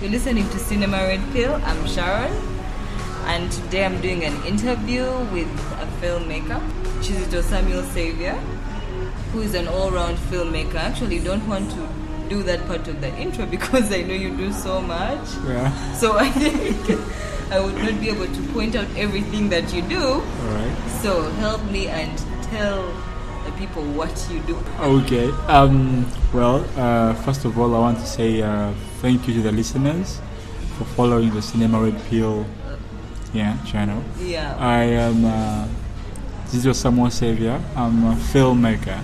You're listening to Cinema Red Pill. I'm Sharon, and today I'm doing an interview with a filmmaker, Kizito Samuel Saviour, who is an all-round filmmaker. I actually don't want to do that part of the intro because I know you do so much. Yeah. So I think I would not be able to point out everything that you do. All right. So help me and tell the people what you do. Okay. First of all, I want to say thank you to the listeners for following the Cinema Red Pill channel. Yeah. I am Kizito Samuel Saviour. I'm a filmmaker,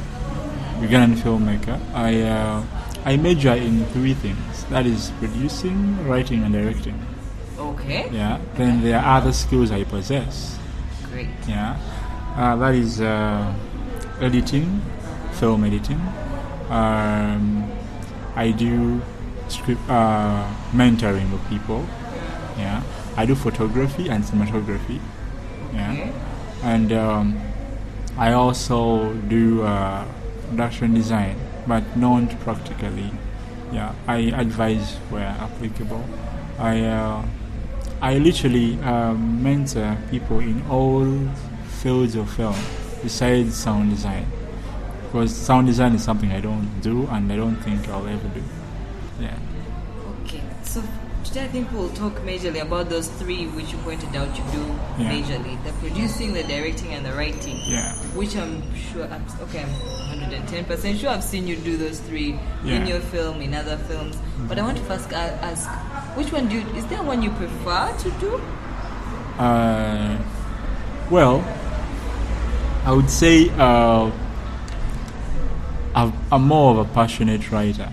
Ugandan filmmaker. I major in 3 things. That is producing, writing, and directing. Okay. Yeah. Then there are other skills I possess. Great. Yeah. That is editing, film editing. I do script mentoring of people. Yeah. I do photography and cinematography. Yeah. Okay. And I also do production design, but not practically. Yeah. I advise where applicable. I literally mentor people in all fields of film besides sound design, because sound design is something I don't do and I don't think I'll ever do. Yeah. Okay, so today I think we'll talk majorly about those 3 which you pointed out you do majorly: the producing, the directing, and the writing. Yeah. Which I'm sure, I'm 110% sure I've seen you do those 3 in your film, in other films. Mm-hmm. But I want to first ask, which one is there one you prefer to do? Well, I would say I'm more of a passionate writer.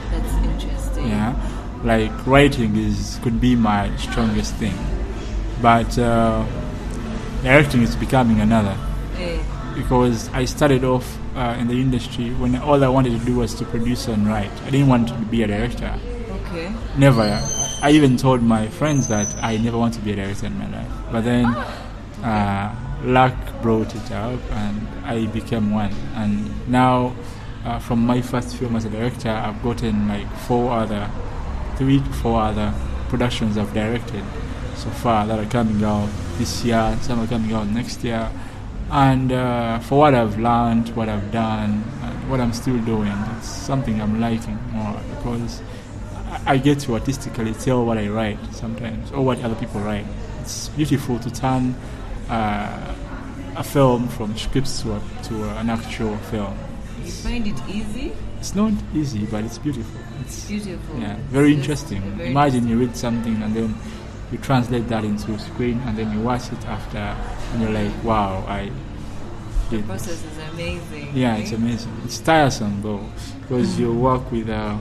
That's interesting. Yeah, like writing could be my strongest thing, but directing is becoming another. Because I started off in the industry when all I wanted to do was to produce and write. I didn't want to be a director. Okay. Never. I even told my friends that I never want to be a director in my life. But then luck brought it up and I became one. And now from my first film as a director, I've gotten like 3 to 4 other productions I've directed so far that are coming out this year. Some are coming out next year. And for what I've learned, what I've done, and what I'm still doing, it's something I'm liking more, because I get to artistically tell what I write sometimes, or what other people write. It's beautiful to turn a film from scripts to an actual film. You find it easy? It's not easy, but it's beautiful. It's beautiful. Yeah, very interesting. Imagine you read something and then you translate that into a screen and then you watch it after and you're like, wow, the process is amazing. Yeah, right? It's amazing. It's tiresome though, because you work with a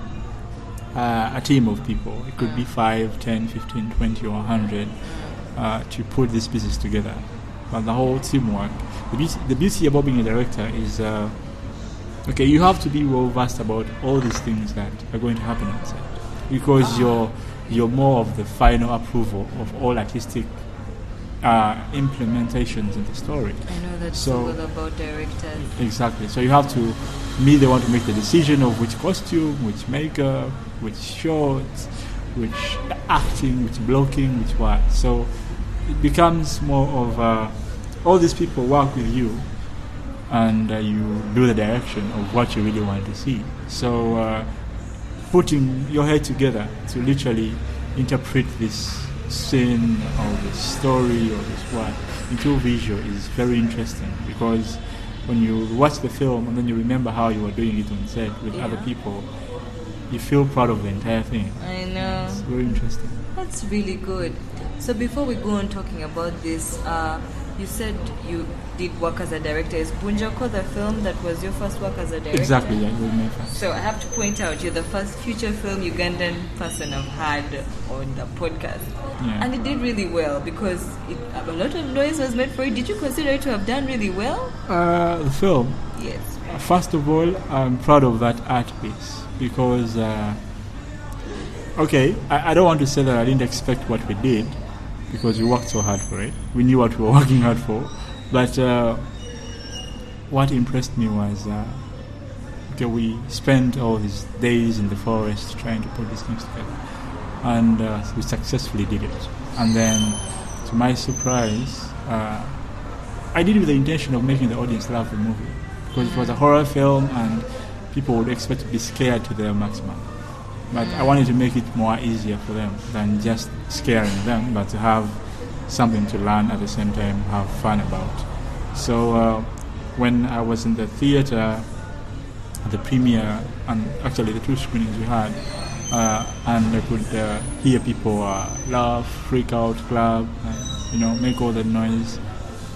team of people. It could be 5, 10, 15, 20 or 100 to put this business together. But the whole teamwork, the beauty about being a director is you have to be well versed about all these things that are going to happen on set, because you're more of the final approval of all artistic implementations in the story. I know that's so good about directors. Exactly. So you have to they want to make the decision of which costume, which makeup, which shots, which acting, which blocking, which what. So it becomes more of all these people work with you, and you do the direction of what you really want to see. So putting your head together to literally interpret this scene or this story or this what into visual is very interesting, because when you watch the film and then you remember how you were doing it on set with other people, you feel proud of the entire thing. I know. It's very interesting. That's really good. So before we go on talking about this, you said you did work as a director. Is Bunjako the film that was your first work as a director? Exactly, yeah, it was my first. So I have to point out, you're the first feature film Ugandan person I've had on the podcast. Yeah. And it did really well, because a lot of noise was made for it. Did you consider it to have done really well? The film? Yes. First of all, I'm proud of that art piece, because I don't want to say that I didn't expect what we did, because we worked so hard for it. We knew what we were working hard for. But what impressed me was we spent all these days in the forest trying to put these things together. and we successfully did it. And then, to my surprise, I did it with the intention of making the audience love the movie, because it was a horror film and people would expect to be scared to their maximum. But I wanted to make it more easier for them than just scaring them, but to have something to learn at the same time, have fun about. So when I was in the theater, the premiere, and actually the 2 screenings we had, and I could hear people laugh, freak out, clap, make all the noise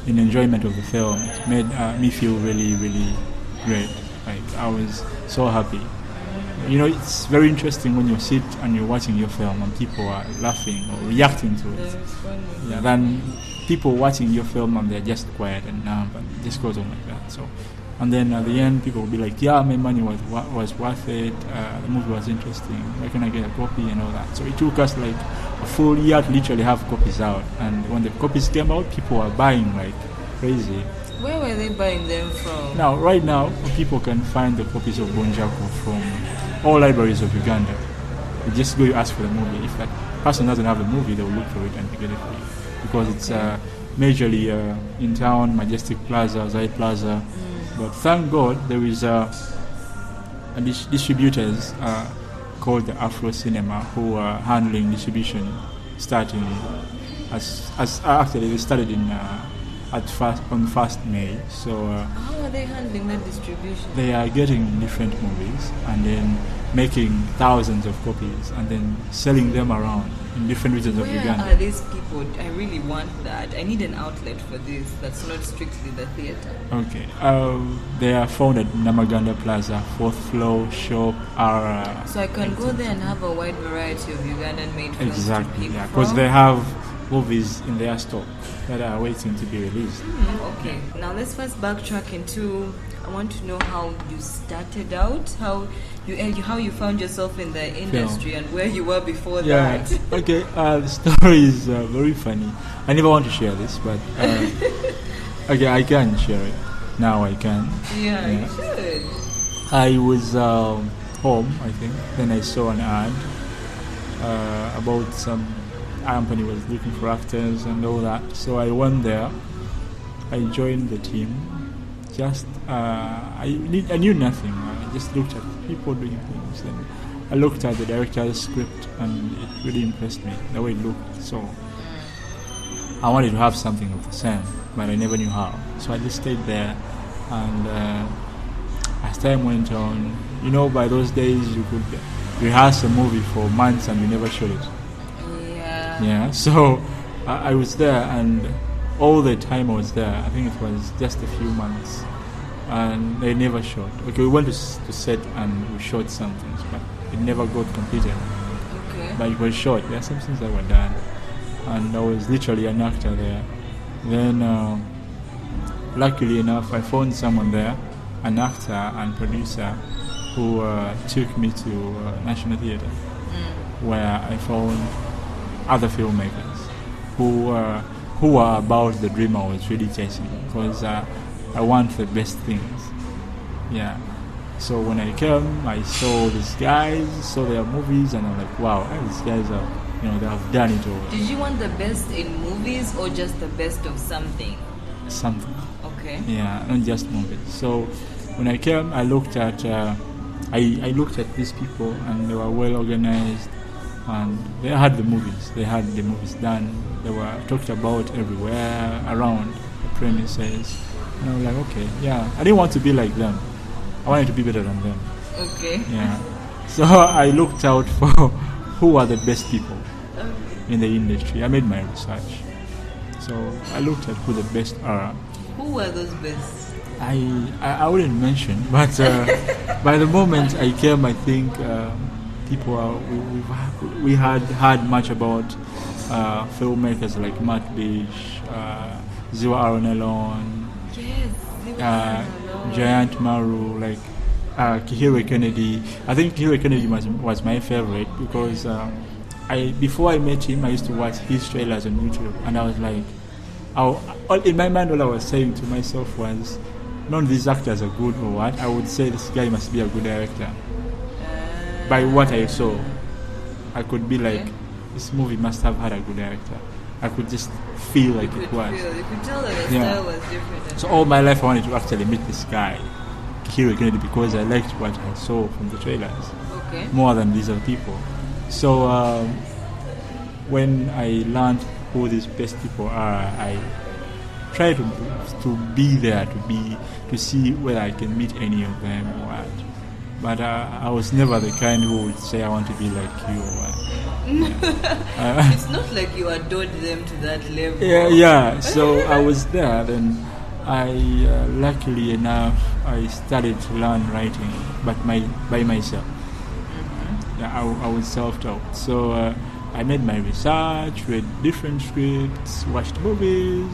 in enjoyment of the film. It made me feel really, really great. Like, I was so happy. It's very interesting when you sit and you're watching your film and people are laughing or reacting to it. Yeah, then people watching your film and they're just quiet and numb, and it just goes on like that. So, and then at the end, people will be like, "Yeah, my money was worth it. The movie was interesting. Where can I get a copy?" and all that. So it took us like a full year to literally have copies out. And when the copies came out, people were buying like crazy. Where were they buying them from? Now, right now, people can find the copies of Bunjako from all libraries of Uganda. You just go, you ask for the movie. If that person doesn't have the movie, they will look for it and get it for you. Because it's majorly in town, Majestic Plaza, Zai Plaza. But thank God there is distributors called the Afro Cinema who are handling distribution starting as actually they started in on 1st May. So how are they handling that distribution? They are getting different movies and then making thousands of copies and then selling them around in different regions of Uganda. Where are these people? I really want that. I need an outlet for this that's not strictly the theater. Okay. They are found at Namaganda Plaza, 4th floor, shop R. So I can go there and have a wide variety of Ugandan made films. Exactly, yeah. Because they have movies in their stock that are waiting to be released. Okay. Now let's first backtrack into. I want to know how you started out, how you found yourself in the industry, and where you were before that. Okay. The story is very funny. I never want to share this, but okay, I can share it. Now I can. Yeah. You should. I was home, I think. Then I saw an ad about some company was looking for actors and all that. So I went there. I joined the team. Just I knew nothing. I just looked at people doing things. Then I looked at the director's script, and it really impressed me the way it looked. So I wanted to have something of the same, but I never knew how. So I just stayed there, and as time went on, by those days you could rehearse a movie for months and you never showed it. Yeah. So I was there, and all the time I was there, I think it was just a few months, and they never shot. Okay, we went to set and we shot some things, but it never got completed. Okay. But it was shot. There are some things that were done, and I was literally an actor there. Then, luckily enough, I found someone there, an actor and producer, who took me to National Theatre, where I found other filmmakers who are about the dream I was really chasing, because I want the best things. Yeah. So when I came, I saw these guys, saw their movies, and I'm like, wow, these guys are, they have done it all. Did you want the best in movies or just the best of something? Something. Okay. Yeah, not just movies. So when I came, I looked at I looked at these people, and they were well organized. And they had the movies. They had the movies done. They were talked about everywhere around the premises. And I was like, okay, yeah. I didn't want to be like them. I wanted to be better than them. Okay. Yeah. So I looked out for who are the best people in the industry. I made my research. So I looked at who the best are. Who were those best? I wouldn't mention, but by the moment I came, I think we had heard much about filmmakers like Matt Bish, Ziwa Aronelon, Giant Maru, like Kihiro Kennedy. I think Kihiro Kennedy was my favorite because before I met him, I used to watch his trailers on YouTube, and I was like, in my mind, all I was saying to myself was, none of these actors are good or what. I would say this guy must be a good director by what I saw. I could be like, this movie must have had a good director. I could just feel like it was. You could tell that the style was different. So all my life I wanted to actually meet this guy, Hero Kennedy, because I liked what I saw from the trailers. Okay. More than these other people. So when I learned who these best people are, I try to be there, to see whether I can meet any of them or what. But I was never the kind who would say I want to be like you or what. It's not like you adored them to that level. Yeah. So I was there. Then I, luckily enough, I started to learn writing, but by myself. Mm-hmm. Yeah, I was self-taught. So I made my research, read different scripts, watched movies,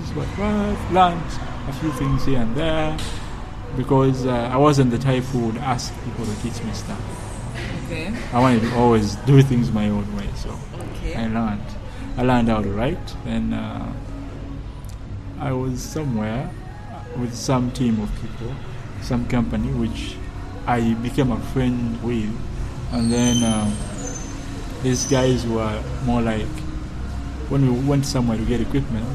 learned a few things here and there, because I wasn't the type who would ask people to teach me stuff. Okay. I wanted to always do things my own way, so I learned how to write. Then I was somewhere with some team of people, some company which I became a friend with, and then these guys were more like, when we went somewhere to get equipment,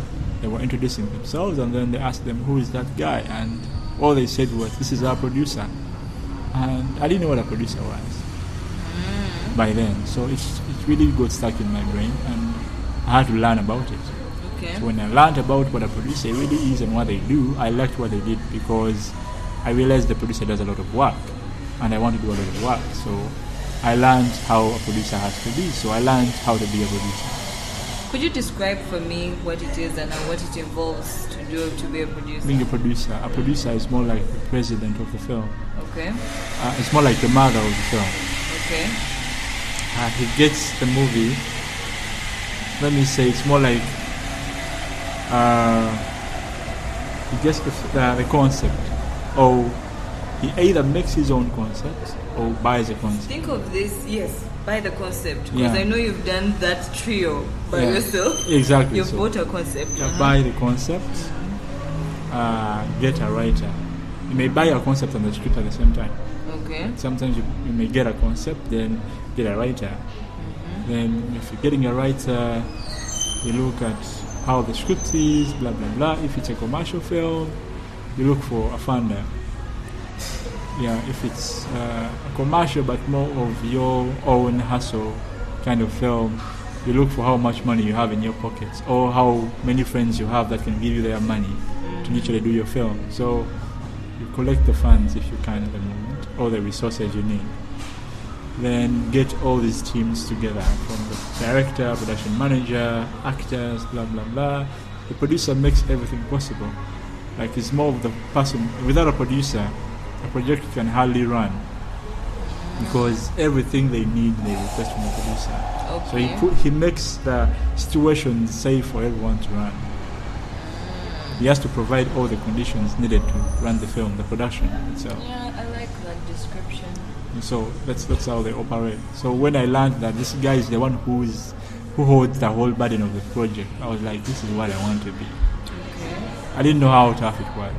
they were introducing themselves, and then they asked them, who is that guy? And all they said was, this is our producer. And I didn't know what a producer was by then, so it really got stuck in my brain, and I had to learn about it. Okay. So when I learned about what a producer really is and what they do, I liked what they did, because I realized the producer does a lot of work, and I want to do a lot of work. So I learned how a producer has to be. So I learned how to be a producer. Could you describe for me what it is and what it involves to be a producer? Being a producer is more like the president of the film. Okay. It's more like the mother of the film. Okay. He gets the movie. Let me say, it's more like he gets the concept, or he either makes his own concept or buys a concept. Think of this, yes, buy the concept, because I know you've done that trio by yourself. Exactly. You've bought a concept. Buy the concept, get a writer. You may buy a concept and the script at the same time. Okay. Sometimes you may get a concept, then get a writer. Mm-hmm. Then if you're getting a writer, you look at how the script is, blah blah blah. If it's a commercial film, you look for a funder. Yeah, if it's a commercial but more of your own hustle kind of film, you look for how much money you have in your pockets, or how many friends you have that can give you their money to literally do your film. So you collect the funds if you can at the moment, or the resources you need. Then get all these teams together, from the director, production manager, actors, blah blah blah. The producer makes everything possible. Like, it's more of the person. Without a producer, a project can hardly run, because everything they need they request from the producer. Okay. So he makes the situation safe for everyone to run. He has to provide all the conditions needed to run the film, the production itself. Yeah, I like that description. And so that's how they operate. So when I learned that this guy is the one who holds the whole burden of the project, I was like, this is what I want to be. Okay. I didn't know how tough it was.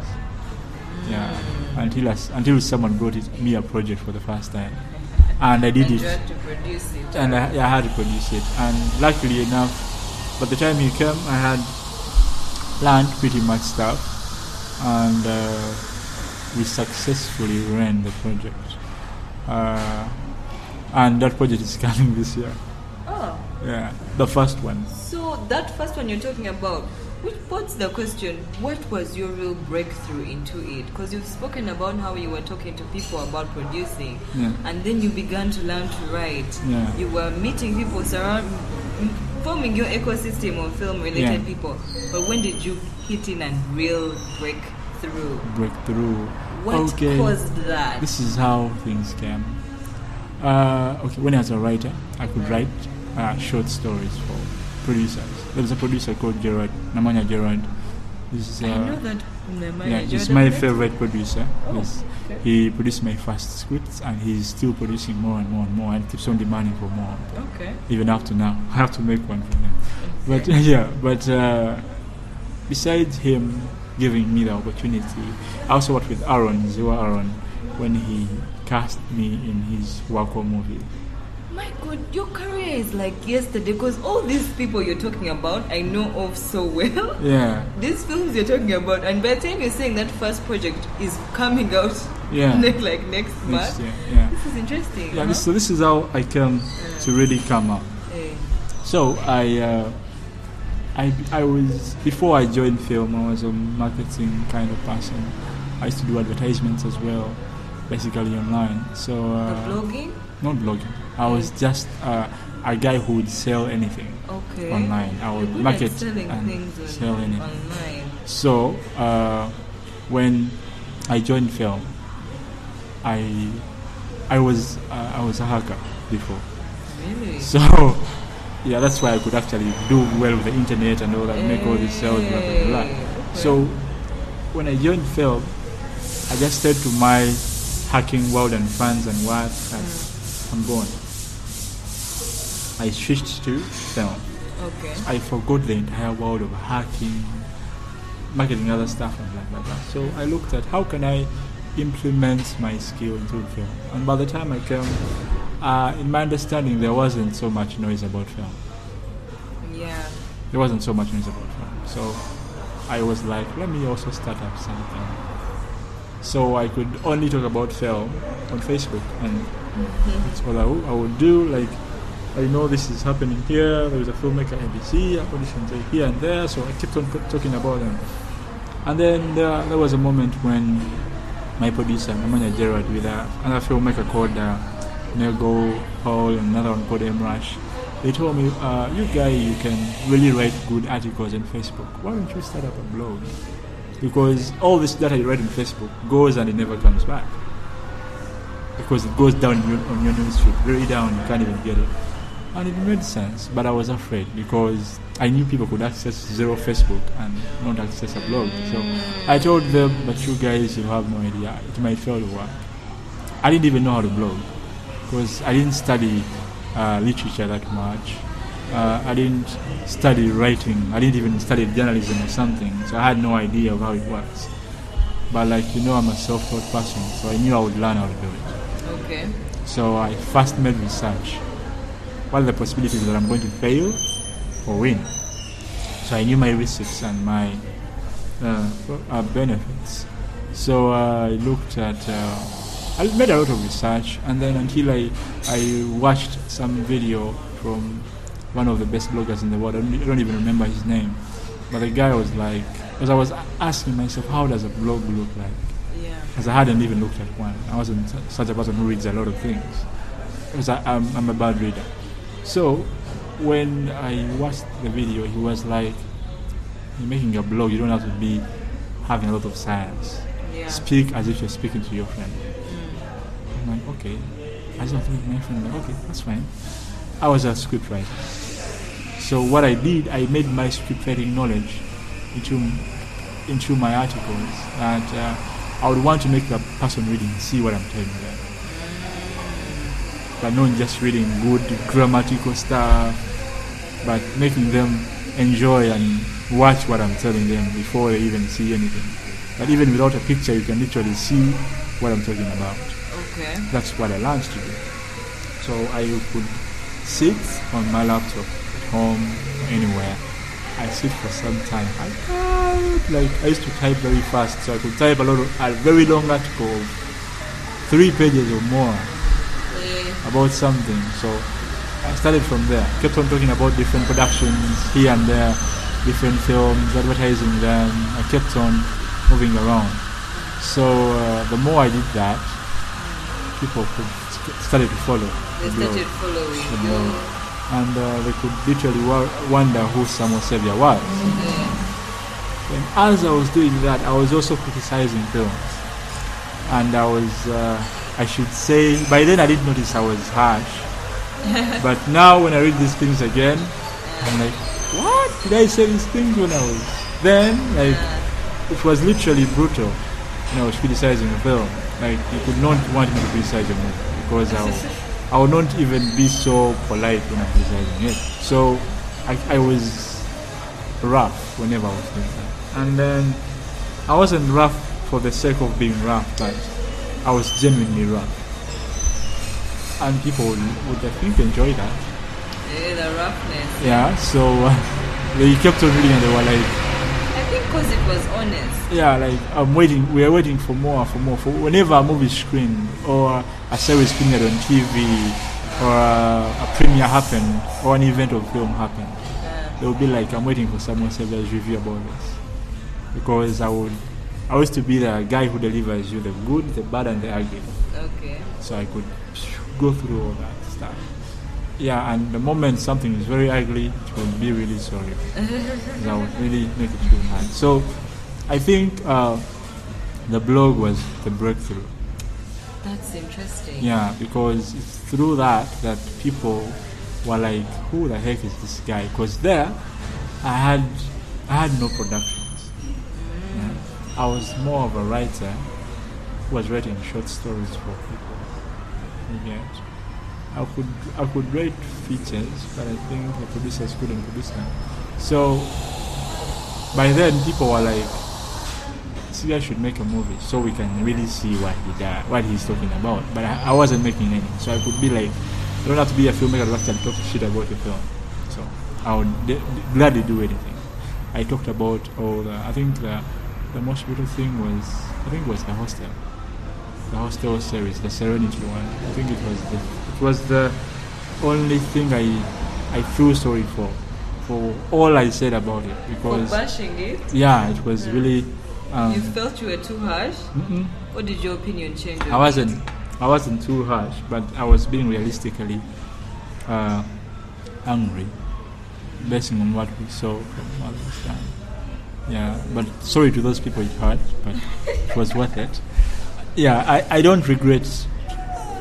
Yeah. Until someone brought me a project for the first time, and I did it. You had to produce it. And I had to produce it. And luckily enough, by the time he came, I had learned pretty much stuff, and we successfully ran the project. And that project is coming this year. Oh. Yeah, the first one. So that first one you're talking about, what's the question? What was your real breakthrough into it? Because you've spoken about how you were talking to people about producing, and then you began to learn to write. Yeah. You were meeting people, forming your ecosystem of film-related people. But when did you hit in and real breakthrough? What caused that? This is how things came. When I was a writer, I could write short stories for producers. There was a producer called Gerard, Namanya Gerard. I know that Namanya Gerard. He's my favorite producer. Oh, okay. He produced my first scripts, and he's still producing more and more and more, and keeps on demanding for more. Okay. Even up to now, I have to make one for him. But besides him giving me the opportunity, I also worked with Aaron, Ziwa Aaron, when he cast me in his Wako movie. My God, your career is like yesterday, because all these people you're talking about, I know of so well. Yeah. These films you're talking about, and by the time you're saying that first project is coming out, like next month. Year, yeah. This is interesting. Yeah. So this is how I came to really come up. So I was, before I joined film, I was a marketing kind of person. I used to do advertisements as well, basically online. So blogging? Not blogging. I was just a guy who would sell anything online. I would market and sell anything online. So when I joined film, I was a hacker before. Really? So yeah, that's why I could actually do well with the internet and all that, make all these sales, blah blah blah. Okay. So when I joined film, I just said to my hacking world and fans and what, I'm gone. I switched to film. Okay. I forgot the entire world of hacking, marketing, other stuff, and blah blah blah. So I looked at how can I implement my skill into film. And by the time I came, in my understanding, there wasn't so much noise about film. Yeah. There wasn't so much noise about film. So I was like, let me also start up something. So I could only talk about film on Facebook, and that's all I would do. Like, I know this is happening here. There is a filmmaker NBC, auditions here and there. So I kept on talking about them. And then there was a moment when my producer, my manager Gerard, with another filmmaker called Nego Paul and another one called Rush, they told me, you can really write good articles on Facebook. Why don't you start up a blog? Because all this data you write on Facebook goes and it never comes back. Because it goes down on your newsfeed, very down, you can't even get it. And it made sense, but I was afraid because I knew people could access zero Facebook and not access a blog. So I told them, but you guys, you have no idea, it might fail to work. I didn't even know how to blog because I didn't study literature that much. I didn't study writing. I didn't even study journalism or something. So I had no idea of how it works. But I'm a self-taught person, so I knew I would learn how to do it. Okay. So I first made research. What are the possibilities that I'm going to fail or win? So I knew my risks and my benefits. So I looked at, I made a lot of research, and then until I watched some video from one of the best bloggers in the world. I don't even remember his name. But the guy was like, because I was asking myself, how does a blog look like? Yeah. Because I hadn't even looked at one. I wasn't such a person who reads a lot of things. Because I'm a bad reader. So when I watched the video, he was like, you're making a blog, you don't have to be having a lot of science. Yeah. Speak as if you're speaking to your friend. I'm like, okay. I just think to my friend, like, okay, that's fine. I was a script writer. So what I did, I made my script writing knowledge into my articles, and I would want to make the person reading see what I'm telling them. But not just reading good grammatical stuff, but making them enjoy and watch what I'm telling them before they even see anything. But even without a picture, you can literally see what I'm talking about. Okay. That's what I learned to do. So I could sit on my laptop at home, anywhere. I sit for some time. I used to type very fast, so I could type a very long article of 3 pages or more about something. So I started from there. Kept on talking about different productions here and there, different films, advertising them. I kept on moving around. So the more I did that, people started to follow. They started following the blog. And they could literally wonder who Samuel Saviour was. And as I was doing that, I was also criticizing films. And I was, I should say, by then I didn't notice I was harsh. But now when I read these things again, I'm like, what? Did I say these things when I was then? Like, it was literally brutal when I was criticizing a film. Like, you could not want me to criticize a movie because I would not even be so polite when I'm criticizing it. So I was rough whenever I was doing that. And then I wasn't rough for the sake of being rough, but I was genuinely rough. and people would I think enjoy that. Yeah, the roughness. Yeah, so they kept on reading and they were like, I think because it was honest. yeah, like we are waiting for more. For whenever a movie screen or a series screened on TV or a premiere happened or an event of film happened, they would be like, I'm waiting for Samuel Saviour's review about this. Because I used to be the guy who delivers you the good, the bad and the ugly. Okay. So I could go through all that stuff. Yeah, and the moment something is very ugly, it will be really sorry. That would really make it feel bad. So I think the blog was the breakthrough. That's interesting. Yeah, because it's through that people were like, who the heck is this guy? Because there, I had no productions. Yeah. I was more of a writer who was writing short stories for people. Yeah. I could write features, but I think the producers couldn't produce them. So by then, people were like, this guy should make a movie so we can really see what he's talking about. But I wasn't making any, so I could be like, I don't have to be a filmmaker to actually talk shit about the film. So I would gladly do anything. I talked about I think the most beautiful thing was the hostel. The hostel series, the Serenity one. I think it was the only thing I feel sorry for all I said about it, because for bashing it. Yeah, it was really. You felt you were too harsh, or did your opinion change? I wasn't too harsh, but I was being realistically angry, based on what we saw from all this time. Yeah, but sorry to those people it hurt, but it was worth it. Yeah, I don't regret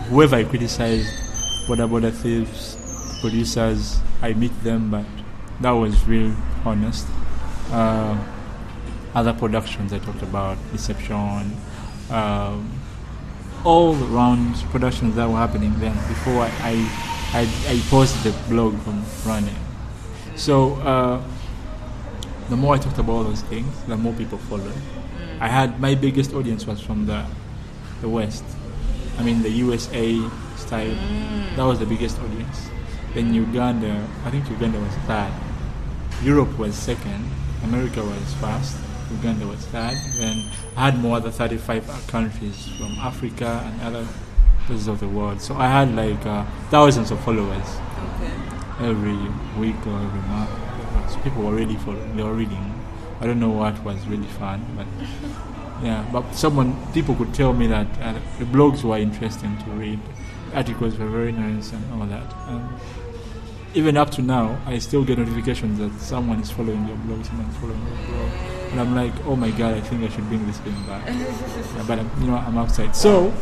whoever I criticized, Border Thieves, producers, I meet them, but that was real honest. Other productions I talked about, Deception, all around productions that were happening then before I paused the blog from running. So the more I talked about those things, the more people followed. I had my biggest audience was from the West. I mean the USA style. That was the biggest audience. Then Uganda, I think Uganda was third. Europe was second. America was first. Uganda was third. Then I had more than 35 countries from Africa and other places of the world. So I had like thousands of followers. Okay. Every week or every month. So people were really following. They were reading. I don't know what was really fun, but yeah. But people could tell me that the blogs were interesting to read. Articles were very nice and all that. Even up to now, I still get notifications that someone is following your blog, someone is following your blog. And I'm like, oh my god, I think I should bring this thing back. Yeah, but I'm outside. So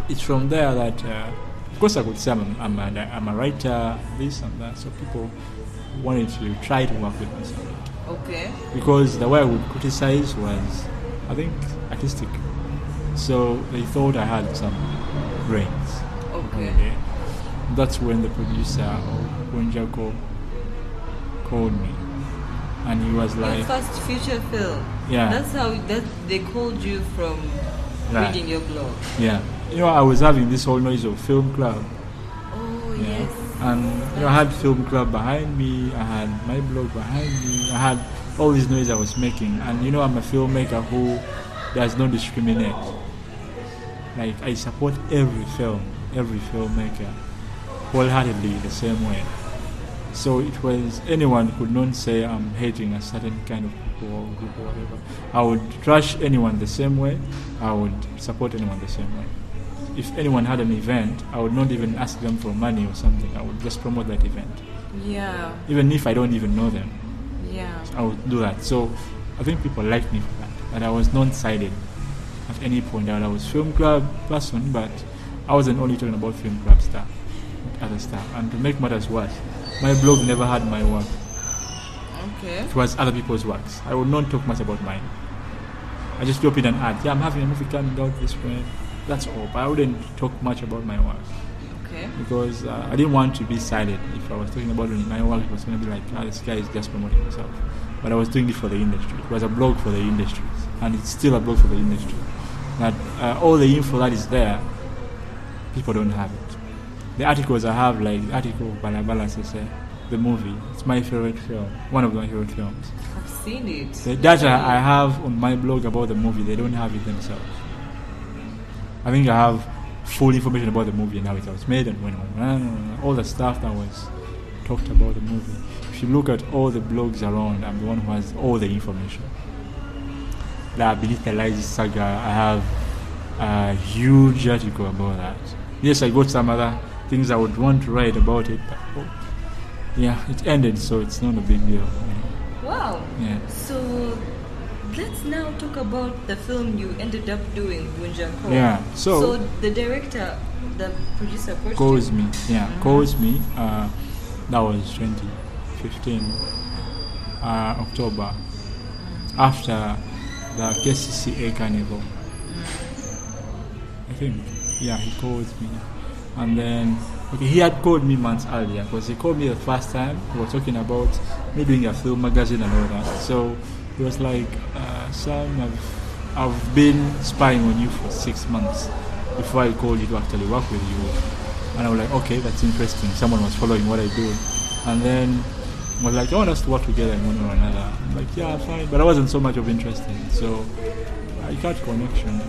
it's from there that, of course, I could say I'm a writer, this and that. So people wanted to try to work with me. Okay. Because the way I would criticize was, I think, artistic. So they thought I had some brains. Okay. That's when the producer of Bunjako called me, and he was like, your first feature film. Yeah. That's how they called you from reading your blog. Yeah. I was having this whole noise of film club. Oh yes. And I had film club behind me. I had my blog behind me. I had all this noise I was making, and I'm a filmmaker who does not discriminate. Like I support every filmmaker wholeheartedly the same way. So it was, anyone could not say I'm hating a certain kind of people or group or whatever. I would trash anyone the same way. I would support anyone the same way. If anyone had an event, I would not even ask them for money or something. I would just promote that event. Yeah. Even if I don't even know them. Yeah. I would do that. So I think people liked me for that. That I was non-sided at any point. I was film club person, but I wasn't only talking about film club stuff, other stuff. And to make matters worse, my blog never had my work. Okay. It was other people's works. I would not talk much about mine. I just drop in an ad. Yeah, I'm having a movie coming out this way. That's all. But I wouldn't talk much about my work. Okay. Because I didn't want to be sided. If I was talking about my work, it was going to be like, this guy is just promoting himself. But I was doing it for the industry. It was a blog for the industry. And it's still a blog for the industry. That all the info that is there, people don't have it. the articles I have, like the article of Balabala Sese, the movie. It's my favorite film, one of my favorite films. I've seen it. The data I have on my blog about the movie, they don't have it themselves. I think I have full information about the movie and how it was made and when all the stuff that was talked about the movie. If you look at all the blogs around, I'm the one who has all the information. That beneath the lies saga, I have a huge article about that. Yes, I got some other things I would want to write about it, but yeah, it ended, so it's not a big deal. Wow. Yeah. So let's now talk about the film you ended up doing, Bunjako. Yeah. So the director, the producer approached calls you? me. Yeah, calls me. That was 2015 October, after the KCCA Carnival. I think. Yeah, he called me, and then he had called me months earlier because he called me the first time. We were talking about me doing a film magazine and all that. So he was like, "Sam, I've been spying on you for 6 months before I called you to actually work with you." And I was like, "Okay, that's interesting." Someone was following what I do, and then I was like, "I want us to work together in one or another." I'm like, "Yeah, fine," but I wasn't so much of interested. So I got connection.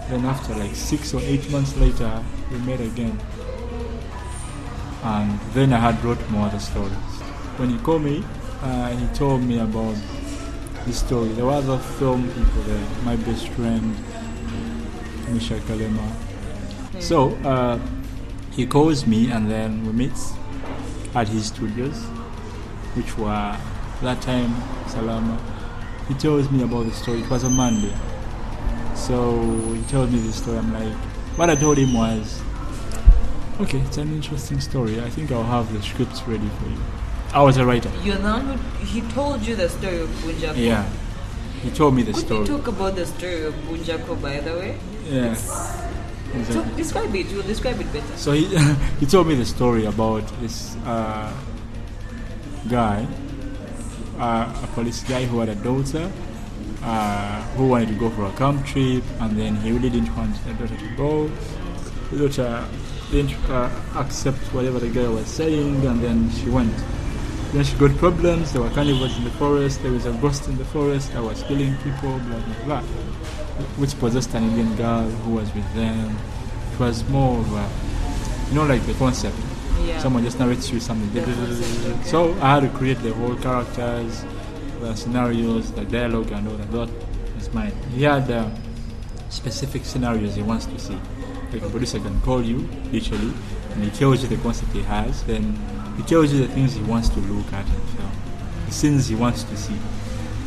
Then after like 6 or 8 months later, we met again. And then I had wrote more other stories. When he called me, he told me about the story. There were other film people there. My best friend, Misha Kalema. So he calls me and then we meet at his studios, which were that time Salama. He tells me about the story. It was a Monday. So he told me this story. I'm like, what I told him was, okay, it's an interesting story. I think I'll have the scripts ready for you. I was a writer. You're the one he told you the story of Bunjako. Yeah, he told me the story. Could you talk about the story of Bunjako, by the way? Yeah. Exactly. So describe it. You'll describe it better. So he told me the story about this guy, a police guy who had a daughter. Who wanted to go for a camp trip, and then he really didn't want the daughter to go. The daughter didn't accept whatever the girl was saying, and then she went. Then she got problems. There were carnivores in the forest. There was a ghost in the forest that was killing people, blah blah blah, which possessed an Indian girl who was with them. It was more of a, like the concept. Yeah. Someone just narrates you something. Okay. So I had to create the whole characters, the scenarios, the dialogue, and all that. That was mine. He had specific scenarios he wants to see. Like a producer can call you, literally, and he tells you the concept he has. Then he tells you the things he wants to look at in film, the scenes he wants to see.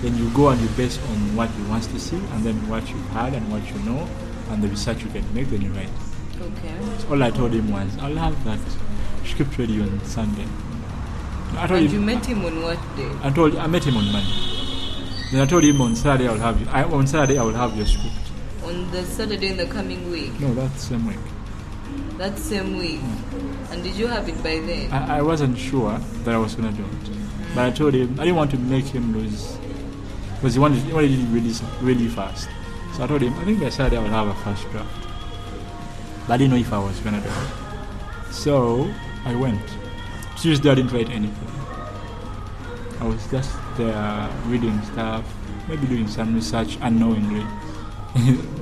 Then you go and you base on what he wants to see, and then what you've had and what you know, and the research you can make. Then you write. Okay. So all I told him was, I'll have that script ready on Sunday. You met him on what day? I met him on Monday. Then I told him on Saturday on Saturday I will have your script. On the Saturday in the coming week? No, that same week. That same week? Yeah. And did you have it by then? I wasn't sure that I was going to do it. But I told him, I didn't want to make him lose, because he wanted it really, really fast. So I told him, I think by Saturday I will have a first draft. But I didn't know if I was going to do it. So I went. Tuesday I didn't write anything. I was just there reading stuff, maybe doing some research unknowingly.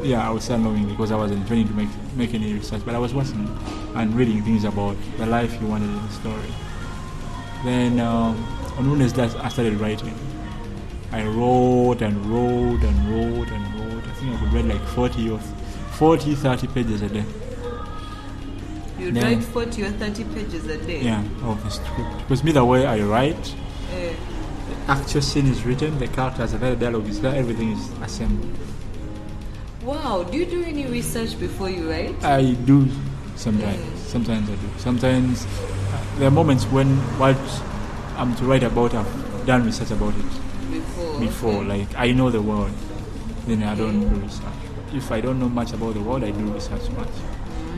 Yeah, I was unknowingly because I wasn't training to make any research, but I was watching and reading things about the life he wanted in the story. Then on Wednesday I started writing. I wrote and wrote and wrote and wrote. I think I could write like 30 pages a day. You write 40 or 30 pages a day? Yeah, of the script. Because me, the way I write, the actual scene is written, the characters are there, the dialogue is there, everything is assembled. Wow, do you do any research before you write? I do sometimes. Sometimes I do. Sometimes there are moments when what I'm to write about, I've done research about it before. Okay. Like I know the world, then I don't do research. If I don't know much about the world, I do research much.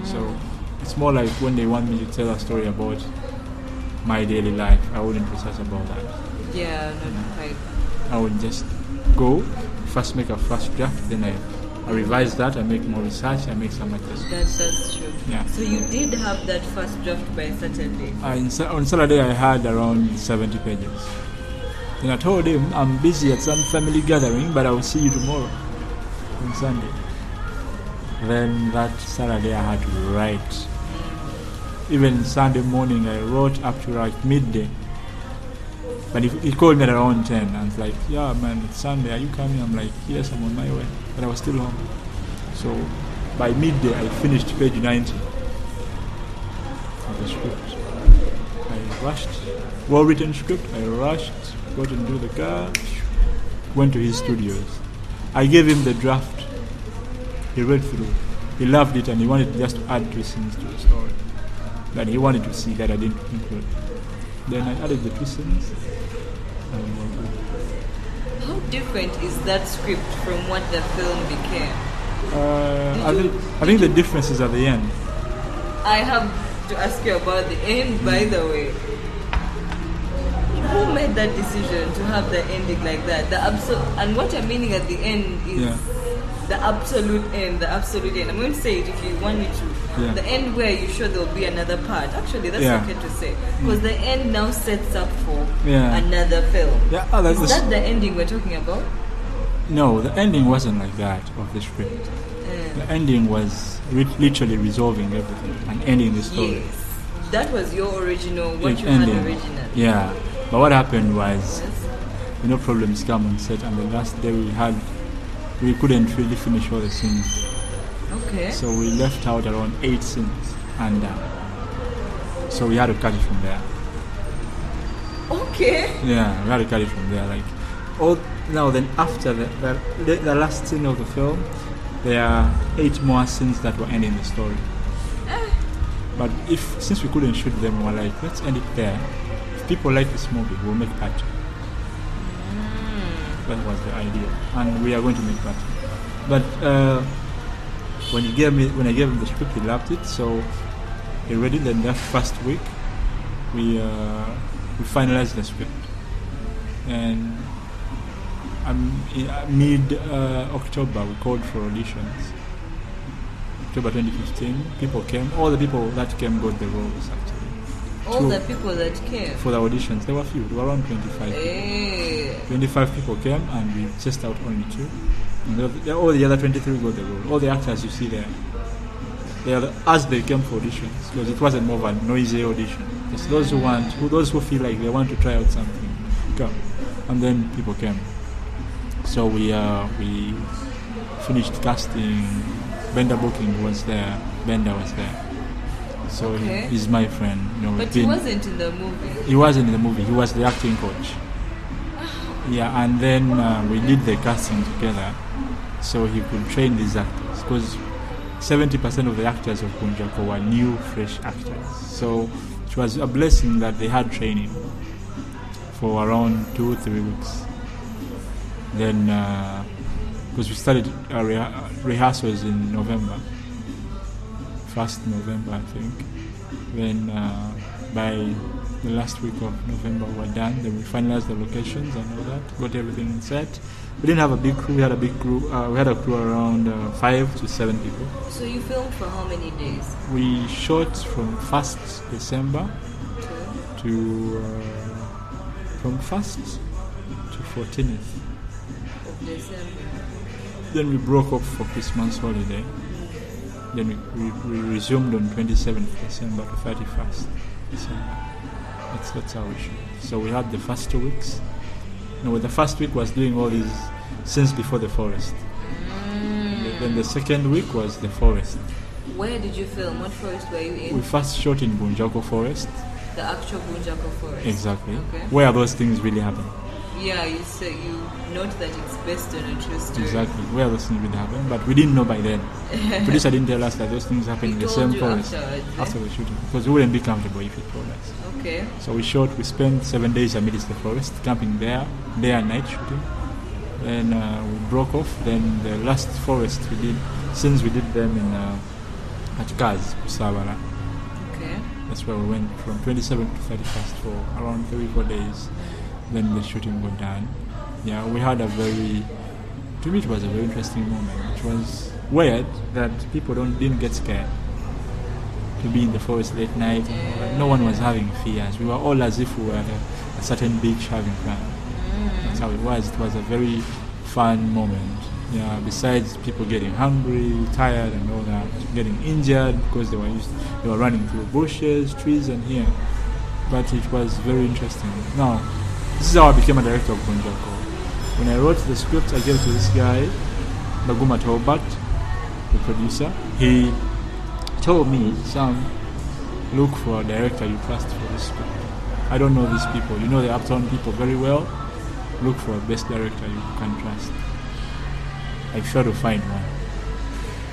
So it's more like when they want me to tell a story about my daily life, I wouldn't research about that. Yeah, not quite. I would just go, first make a first draft, then I revise that, I make more research, I make some adjustments. That's true. Yeah. So you did have that first draft by Saturday. On Saturday, I had around 70 pages. Then I told him, I'm busy at some family gathering, but I will see you tomorrow, on Sunday. Then that Saturday, I had to write. Even Sunday morning, I wrote up to like midday. But he called me at around 10 and was like, yeah man, it's Sunday, are you coming? I'm like, yes, I'm on my way. But I was still home. So by midday, I finished page 90 of the script. I rushed, well-written script, I rushed, got into the car, went to his studios. I gave him the draft. He read through. He loved it and he wanted just to add 2 scenes to the story. But he wanted to see that I didn't include. Then I added the 2 scenes. How different is that script from what the film became? I think the difference is at the end. I have to ask you about the end, by the way. Who made that decision to have the ending like that? And what I'm meaning at the end is the absolute end, the absolute end. I'm going to say it if you want me to. Yeah. The end where you show there will be another part. Actually, that's okay to say. Because the end now sets up for another film. Yeah, is that the ending we're talking about? No, the ending wasn't like that of the script. The ending was literally resolving everything and ending the story. Yes. That was your original, what you had originally. Yeah. But what happened was, problems come on set, and the last day we couldn't really finish all the scenes. Okay. So we left out around 8 scenes, and so we had to cut it from there. Okay. Yeah, we had to cut it from there. Then after the last scene of the film, there are 8 more scenes that were ending the story. But since we couldn't shoot them, we were like, let's end it there. If people like this movie, we'll make part 2. That was the idea, and we are going to make part 2. But when I gave him the script, he loved it, so he read it. And that first week, we finalized the script, and mid-October we called for auditions. October 2015, people came. All the people that came got the roles actually. All the people that came? For the auditions, there were few. There were around 25 people. 25 people came and we tested out only 2. And all the other 23 got the role. All the actors you see there, as they came for auditions, because it wasn't more of a noisy audition. Just those those who feel like they want to try out something, come. And then people came. So we finished casting. Bender booking was there. Bender was there. So he's my friend. But he wasn't in the movie. He wasn't in the movie. He was the acting coach. Yeah, and then we did the casting together, so he could train these actors. Because 70% of the actors of Bunjako were new, fresh actors. So it was a blessing that they had training for around 2-3 weeks. Then, because we started rehearsals in November. 1st November, I think. Then by the last week of November we were done. Then we finalized the locations and all that, got everything in set. We didn't have a big crew. We had a big crew. We had a crew around 5 to 7 people. So you filmed for how many days? We shot from 1st December to from 1st to 14th of December. Then we broke up for Christmas holiday. Then we resumed on 27th December to 31st December. That's how we shot. So we had the first 2 weeks. The first week was doing all these scenes before the forest. Then the second week was the forest. Where did you film? What forest were you in? We first shot in Bunjako forest. The actual Bunjako forest? Exactly. Okay. Where those things really happen. Yeah, you say you note that it's based on a true story. Exactly, where those things really happen, but we didn't know by then. Producer didn't tell us that those things happen in the same forest after the shooting, because we wouldn't be comfortable if he told us. Okay. So we spent 7 days amidst the forest, camping there, day and night shooting. Then we broke off. Then the last forest we did, since we did them in at Kaz, Kusabala. Okay. That's where we went from 27th to 31st for around 3-4 days. Then the shooting got done. Yeah, we had a very to me it was a very interesting moment. It was weird that people didn't get scared to be in the forest late night. No one was having fears. We were all as if we were at a certain beach having fun. That's how it was. It was a very fun moment. Yeah, besides people getting hungry, tired and all that, getting injured because they were running through bushes, trees and here. But it was very interesting. Now, this is how I became a director of Bunjako. When I wrote the script, I gave it to this guy, Baguma Tolbert, the producer. He told me, Sam, look for a director you trust for this script. I don't know these people. You know the Uptown people very well. Look for a best director you can trust. I tried to find one.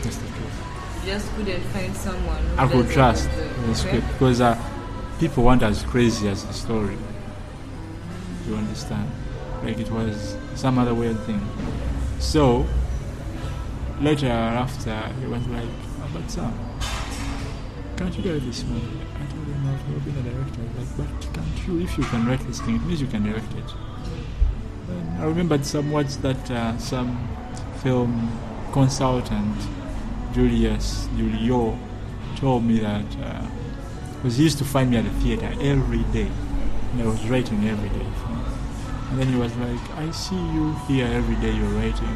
That's the truth. You just couldn't find someone who I could trust the the script because people weren't as crazy as the story. You understand? Like it was some other weird thing. So later after he was like, oh, but Sam, can't you direct this movie? I told him I've never been a director. I was like, but can't you? If you can write this thing, it means you can direct it. And I remembered some words that some film consultant Julio told me that because he used to find me at the theater every day and I was writing every day. And then he was like, I see you here every day, you're writing.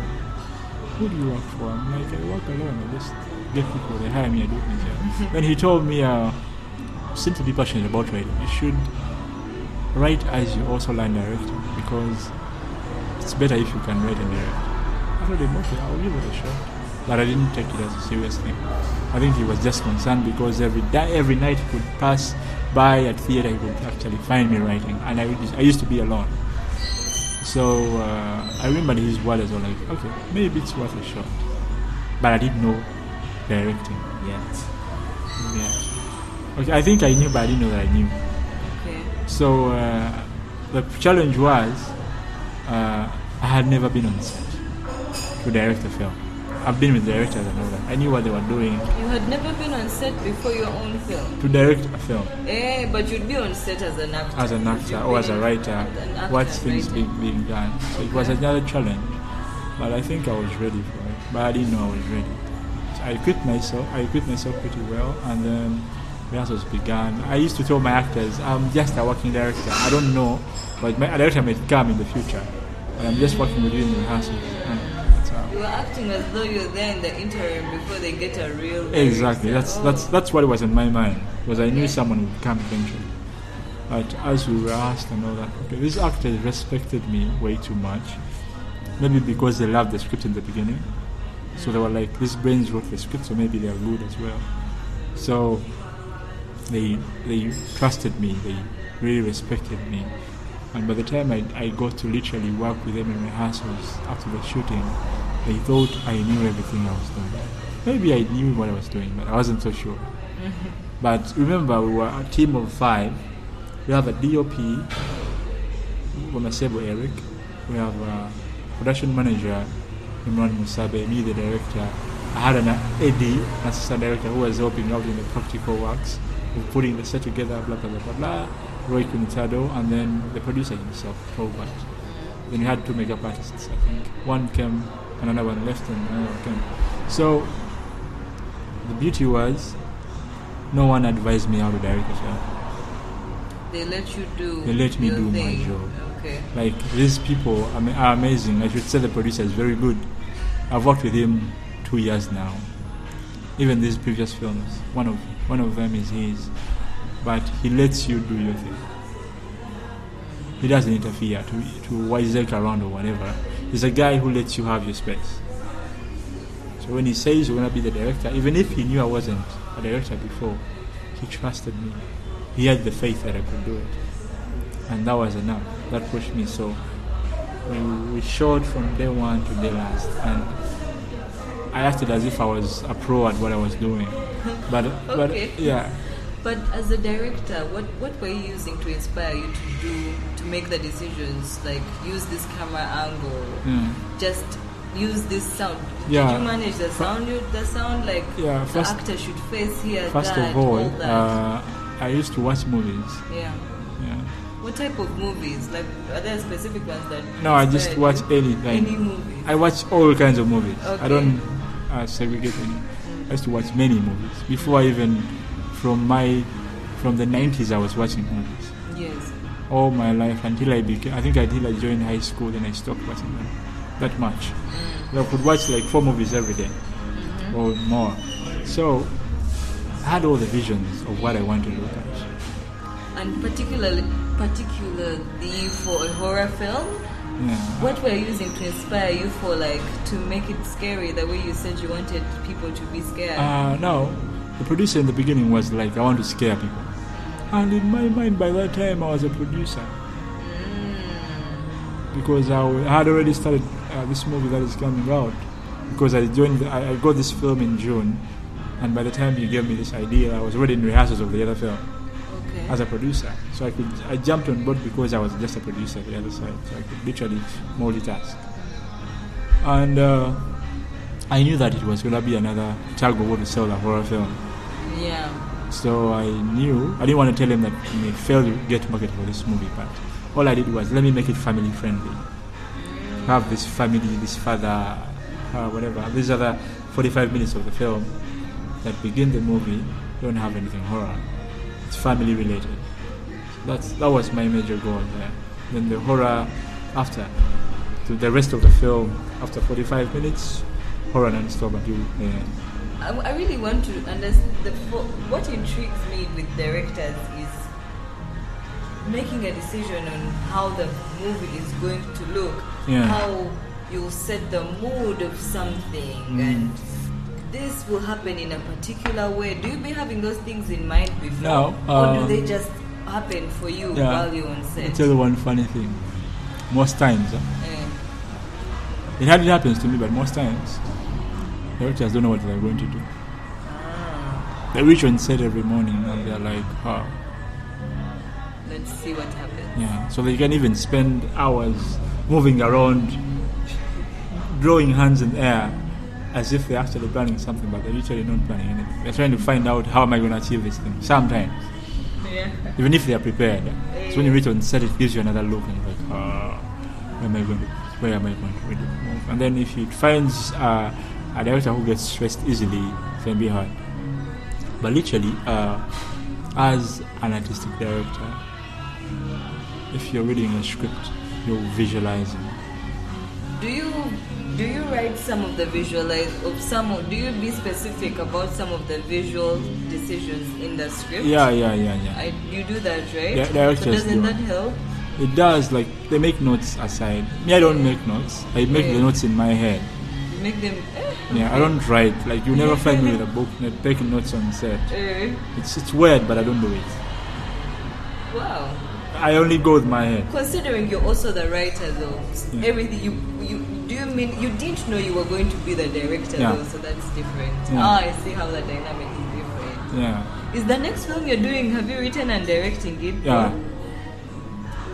Who do you work for? I'm like, I work alone. I just get people, they hire me, I do things here. Then he told me, seem to be passionate about writing. You should write as you also learn directing because it's better if you can write and direct. I told him, okay, I'll give it a shot. But I didn't take it as a serious thing. I think he was just concerned because every night he could pass by at theater, he could actually find me writing. And I used to be alone. So I remember his words were like, okay, maybe it's worth a shot. But I didn't know directing yet. Yeah. Okay, I think I knew, but I didn't know that I knew. Okay. So the challenge was I had never been on set to direct a film. I've been with directors and all that. I knew what they were doing. You had never been on set before your own film? To direct a film. But you'd be on set as an actor. As an actor or as a writer. Watch things being done. So it was another challenge. But I think I was ready for it. But I didn't know I was ready. So I equipped myself pretty well, and then rehearsals began. I used to tell my actors, I'm just a working director. I don't know, but my director may come in the future. And I'm just working with you in the rehearsals. You were acting as though you're there in the interim before they get a real director. Exactly. That's what was in my mind, because I knew someone would come eventually. But as we were asked and all that, okay, these actors respected me way too much. Maybe because they loved the script in the beginning. So they were like, these brains wrote the script, so maybe they are good as well. So they trusted me, they really respected me. And by the time I got to literally work with them in rehearsals after the shooting, they thought I knew everything I was doing. Maybe I knew what I was doing, but I wasn't so sure. But remember, we were a team of 5. We have a DOP, Womasebo Eric. We have a production manager, Imran Musabe, me the director. I had an AD, assistant director, who was helping out in the practical works, of putting the set together, blah, blah, blah, blah, blah. Roy Kunitado, and then the producer himself, Robert. Then we had 2 makeup artists, I think. One came, and another one left, and another one came. So, the beauty was, no one advised me how to direct a film. They let you do They let me do thing. my job. Okay. Like, these people are amazing. I should say the producer is very good. I've worked with him 2 years now. Even these previous films, one of them is his. But he lets you do your thing. He doesn't interfere to wisecrack around or whatever. He's a guy who lets you have your space. So when he says you're going to be the director, even if he knew I wasn't a director before, he trusted me. He had the faith that I could do it. And that was enough. That pushed me. So we shot from day one to day last. And I acted as if I was a pro at what I was doing. But yeah. But as a director, what were you using to inspire you to make the decisions? Like, use this camera angle, just use this sound. Yeah. Did you manage the sound? Like, the actor should face here. First of all, I used to watch movies. Yeah. What type of movies? Like, are there specific ones that? No, I just inspired watch you? any Any movies? I watch all kinds of movies. Okay. I don't segregate any. I used to watch many movies before even from the 90s. I was watching movies Yes. all my life until I joined high school. Then I stopped watching them that much. I could watch like 4 movies every day or more. So I had all the visions of what I want to look at. And particularly for a horror film, Yeah. what were you using to inspire you for, like, to make it scary the way you said you wanted people to be scared? No, the producer in the beginning was like, I want to scare people. And in my mind, by that time, I was a producer. Because I had already started this movie that is coming out. Because I got this film in June. And by the time you gave me this idea, I was already in rehearsals of the other film as a producer. So I jumped on board because I was just a producer at the other side. So I could literally multitask. And I knew that it was going to be another tug of war to sell a horror film. Yeah. So I didn't want to tell him that he may fail to get market for this movie, but all I did was let me make it family friendly. Have this family, this father, whatever. These other 45 minutes of the film that begin the movie don't have anything horror. It's family related. That was my major goal there. Then the horror after, to the rest of the film, after 45 minutes, horror non-stop until the end. I really want to understand what intrigues me with directors is making a decision on how the movie is going to look, how you'll set the mood of something, and this will happen in a particular way. Do you be having those things in mind before? No. Or do they just happen for you while you're on set? I'll tell you one funny thing. Most times, it hardly happens to me, but most times, directors don't know what they're going to do. They reach on set every morning and they're like, let's see what happens. Yeah, so they can even spend hours moving around, drawing hands in the air, as if they're actually planning something, but they're literally not planning anything. They're trying to find out, how am I going to achieve this thing? Sometimes. Yeah. Even if they are prepared. So when you reach on set, it gives you another look and you're like, where am I going to really move? And then if it finds a director who gets stressed easily, it can be hard. But literally, as an artistic director, if you're reading a script, you're visualizing. Do you write some of the do you be specific about some of the visual decisions in the script? Yeah. You do that, right? Yeah, directors so doesn't do. that help? It does, like, they make notes aside. Me, I don't make notes. I make the notes in my head. You make them... Yeah, I don't write. Like, you never find me with a book taking notes on set. It's weird, but I don't do it. Wow. I only go with my head. Considering you're also the writer, though, everything you didn't know you were going to be the director, though, so that's different. I see how the dynamic is different. Yeah. Is the next film you're doing, have you written and directing it? Yeah.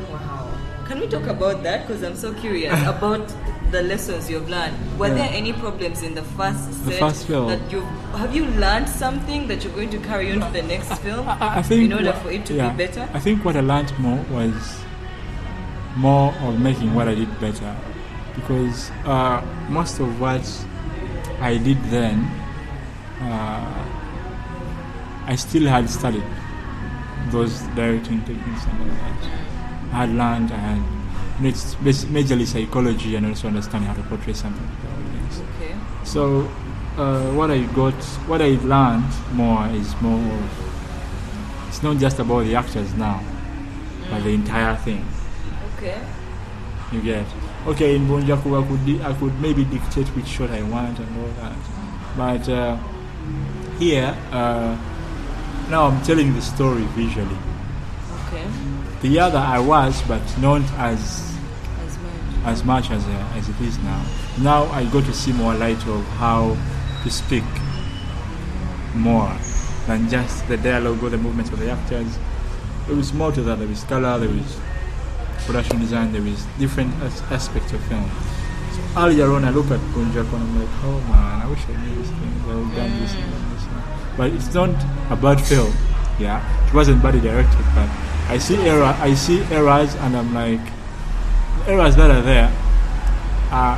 Wow. Can we talk about that? Because I'm so curious about the lessons you've learned. Were there any problems in the first set? The first film. Have you learned something that you're going to carry on to the next film? I think in order for it to be better? I think what I learned more was more of making what I did better. Because most of what I did then, I still had studied those directing techniques and all that. I had learned, it's majorly psychology and also understanding how to portray something to the audience. Okay. So what I learned more is more of, it's not just about the actors now, but the entire thing. Okay. You get, okay, in Bunjako I could maybe dictate which shot I want and all that, but here now I'm telling the story visually. Okay. The other I was, but not as much as it is now. Now I got to see more light of how to speak more than just the dialogue or the movements of the actors. There is more to that. There is color, there is production design, there is different aspects of film. So earlier on I look at Bunjako and I'm like, oh man, I wish I knew this thing. I would have done this and this. But it's not a bad film. Yeah, she wasn't badly directed, but I see errors, and I'm like, errors that are there are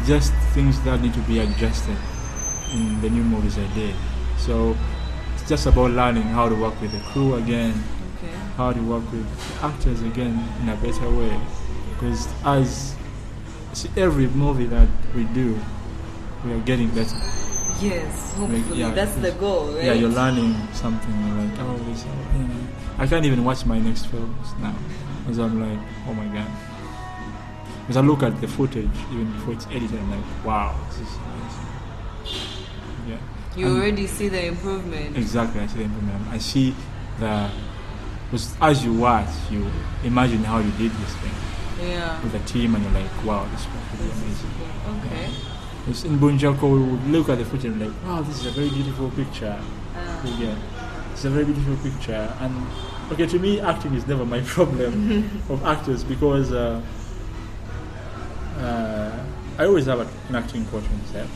just things that need to be adjusted in the new movies I did. So it's just about learning how to work with the crew again, how to work with the actors again in a better way. Because as every movie that we do, we are getting better. Yes, hopefully. Like, that's the goal, right? Yeah, you're learning something. You're like, oh, this, you know. I can't even watch my next films now, because I'm like, oh my god. Because I look at the footage even before it's edited, I'm like, wow, this is amazing. Yeah. You already see the improvement. Exactly, I see the improvement. I see because as you watch, you imagine how you did this thing. Yeah. With the team, and you're like, wow, this was really amazing. Okay. Yeah. In Bunjako, we would look at the footage and like, wow, this is a very beautiful picture. Yeah, it's a very beautiful picture. And okay, to me, acting is never my problem of actors, because I always have an acting coach on set.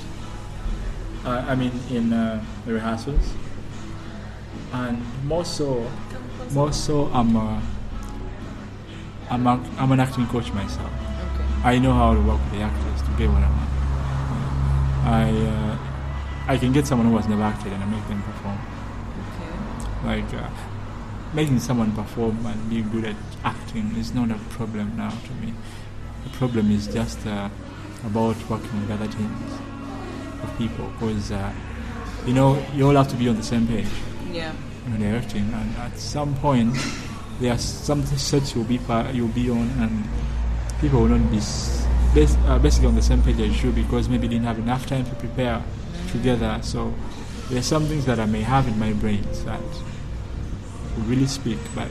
I mean, in the rehearsals, and more so, I'm an acting coach myself. Okay. I know how to work with the actors to get what I want. I can get someone who has never acted and I make them perform. Okay. Like making someone perform and be good at acting is not a problem now to me. The problem is just about working with other teams of people, because you all have to be on the same page. Yeah. When directing, and at some point there are some sets you'll be on, and people will not be basically on the same page as you, because maybe didn't have enough time to prepare together. So there's some things that I may have in my brain that will really speak, but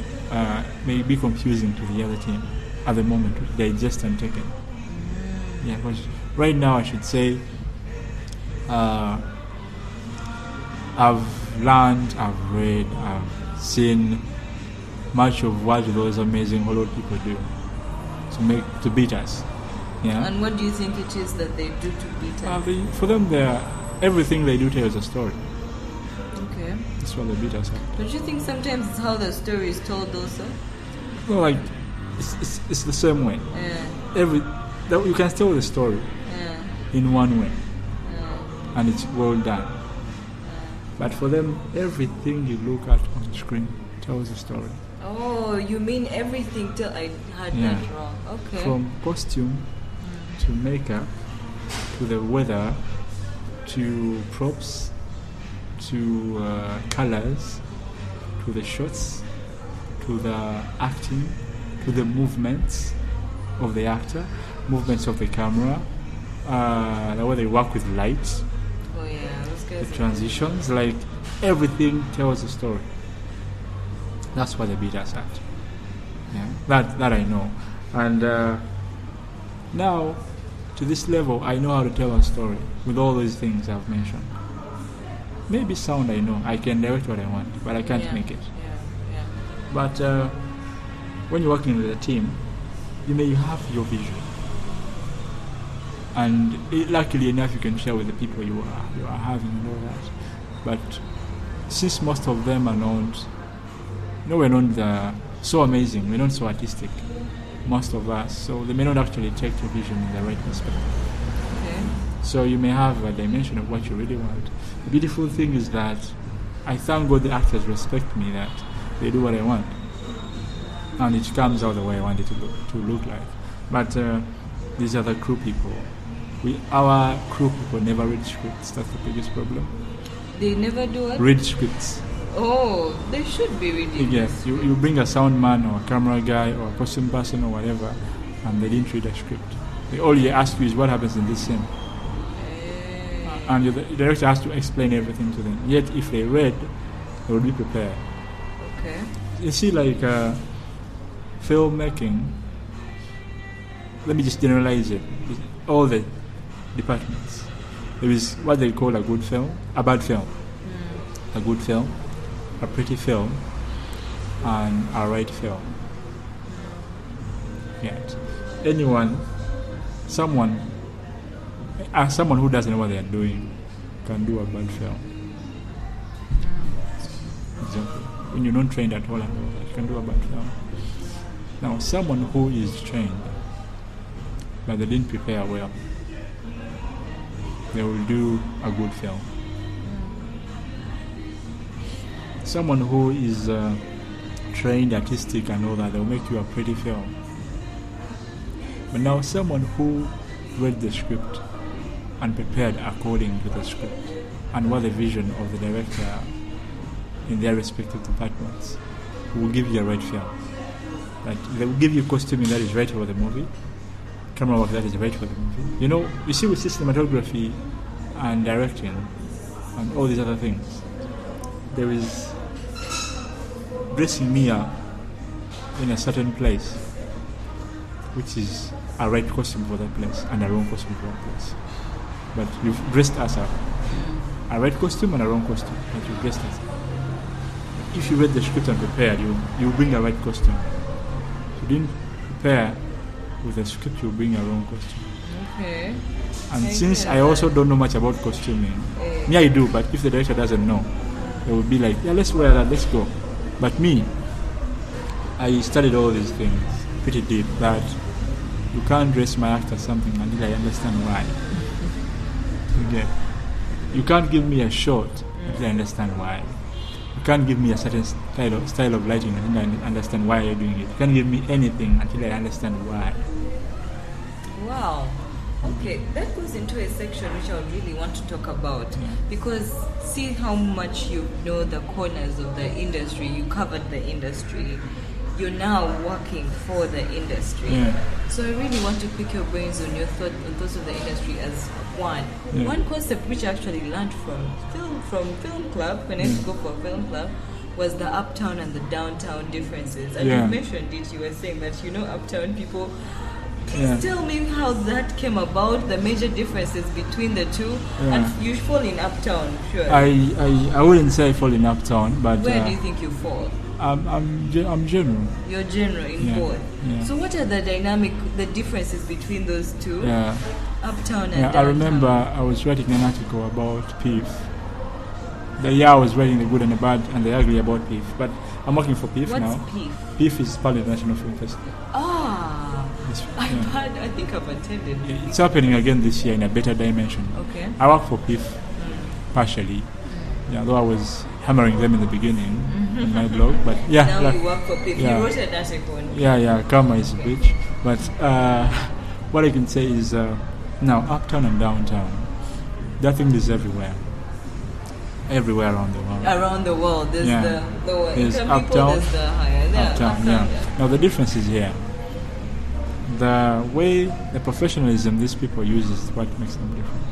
may be confusing to the other team at the moment to digest and take it. Yeah, because right now I should say I've learned, I've read, I've seen much of what those amazing Hollywood people do to beat us. Yeah. And what do you think it is that they do to beat us? For them, everything they do tells a story. Okay. That's what they beat us at. Don't you think sometimes it's how the story is told also? No, like it's the same way. Yeah. You can tell the story in one way, and it's well done. But for them, everything you look at on the screen tells a story. Oh, you mean everything till I had that wrong. Okay. From costume to makeup to the weather to props to colors to the shots to the acting to the movements of the actor, movements of the camera, the way they work with lights. Oh yeah, those guys. The transitions, like everything tells a story. That's what they beat us at. Yeah, that I know. And now, to this level, I know how to tell a story with all these things I've mentioned. Maybe sound I know. I can direct what I want, but I can't make it. Yeah. But when you're working with a team, you may have your vision. And luckily enough, you can share with the people you are having and all that. But since most of them are not, we're not so amazing, we're not so artistic, most of us, so they may not actually take your vision in the right perspective. Okay. So you may have a dimension of what you really want. The beautiful thing is that I thank God the actors respect me, that they do what I want, and it comes out the way I want it to look like. But these other crew people, our crew people never read scripts. That's the biggest problem. They never do it? Read scripts. Oh, they should be reading. Yes, you bring a sound man or a camera guy or a costume person or whatever, and they didn't read a script. All you ask you is what happens in this scene. And the director has to explain everything to them. Yet if they read, they will be prepared. Okay. You see, like filmmaking, let me just generalize it. All the departments. There is what they call a good film, a bad film, a good film, a pretty film, and a right film. Yet, someone who doesn't know what they are doing can do a bad film. Example. when you're not trained at all and all that, you can do a bad film. Now, someone who is trained, but they didn't prepare well, they will do a good film. Someone who is trained, artistic and all that, they'll make you a pretty film. But now someone who read the script and prepared according to the script and what the vision of the director in their respective departments will give you a right film. Like they will give you costuming that is right for the movie, camera work that is right for the movie. You know, you see with cinematography and directing and all these other things, there is dressing Mia in a certain place, which is a right costume for that place and a wrong costume for that place. But you've dressed us up. A right costume and a wrong costume, but you've dressed us up. If you read the script and prepared, you bring a right costume. If you didn't prepare with the script, you bring a wrong costume. Okay. And since I also don't know much about costuming, me I do, but if the director doesn't know, they will be like, yeah, let's wear that, let's go. But me, I studied all these things pretty deep, that you can't dress my actor something until I understand why. Okay. You can't give me a shot until I understand why. You can't give me a certain style of lighting until I understand why you're doing it. You can't give me anything until I understand why. Wow. Okay, that goes into a section which I would really want to talk about, because see how much you know the corners of the industry, you covered the industry, you're now working for the industry. So I really want to pick your brains on your thoughts of the industry as one concept which I actually learned from film club, when I used to go for a film club, was the uptown and the downtown differences. And you mentioned it, you were saying that uptown people. Please tell me how that came about, the major differences between the two, and you fall in uptown, sure. I wouldn't say I fall in uptown, but where do you think you fall? I'm general. You're general in both. So what are the differences between those two? Uptown and downtown. I remember I was writing an article about PIF. The year I was writing the good and the bad and the ugly about PIF, but I'm working for PIF now. What's PIF? PIF is Palo International Film Festival. I think I've attended. It's happening again this year in a better dimension. Okay. I work for PIF partially. Though I was hammering them in the beginning in my blog, but now you work for PIF. You wrote an article. Karma is a bitch. But what I can say is now uptown and downtown, that thing is everywhere around the world. Around the world, there's there's uptown, there's the higher. Uptown. Now the difference is here. The way the professionalism these people use is what makes them different.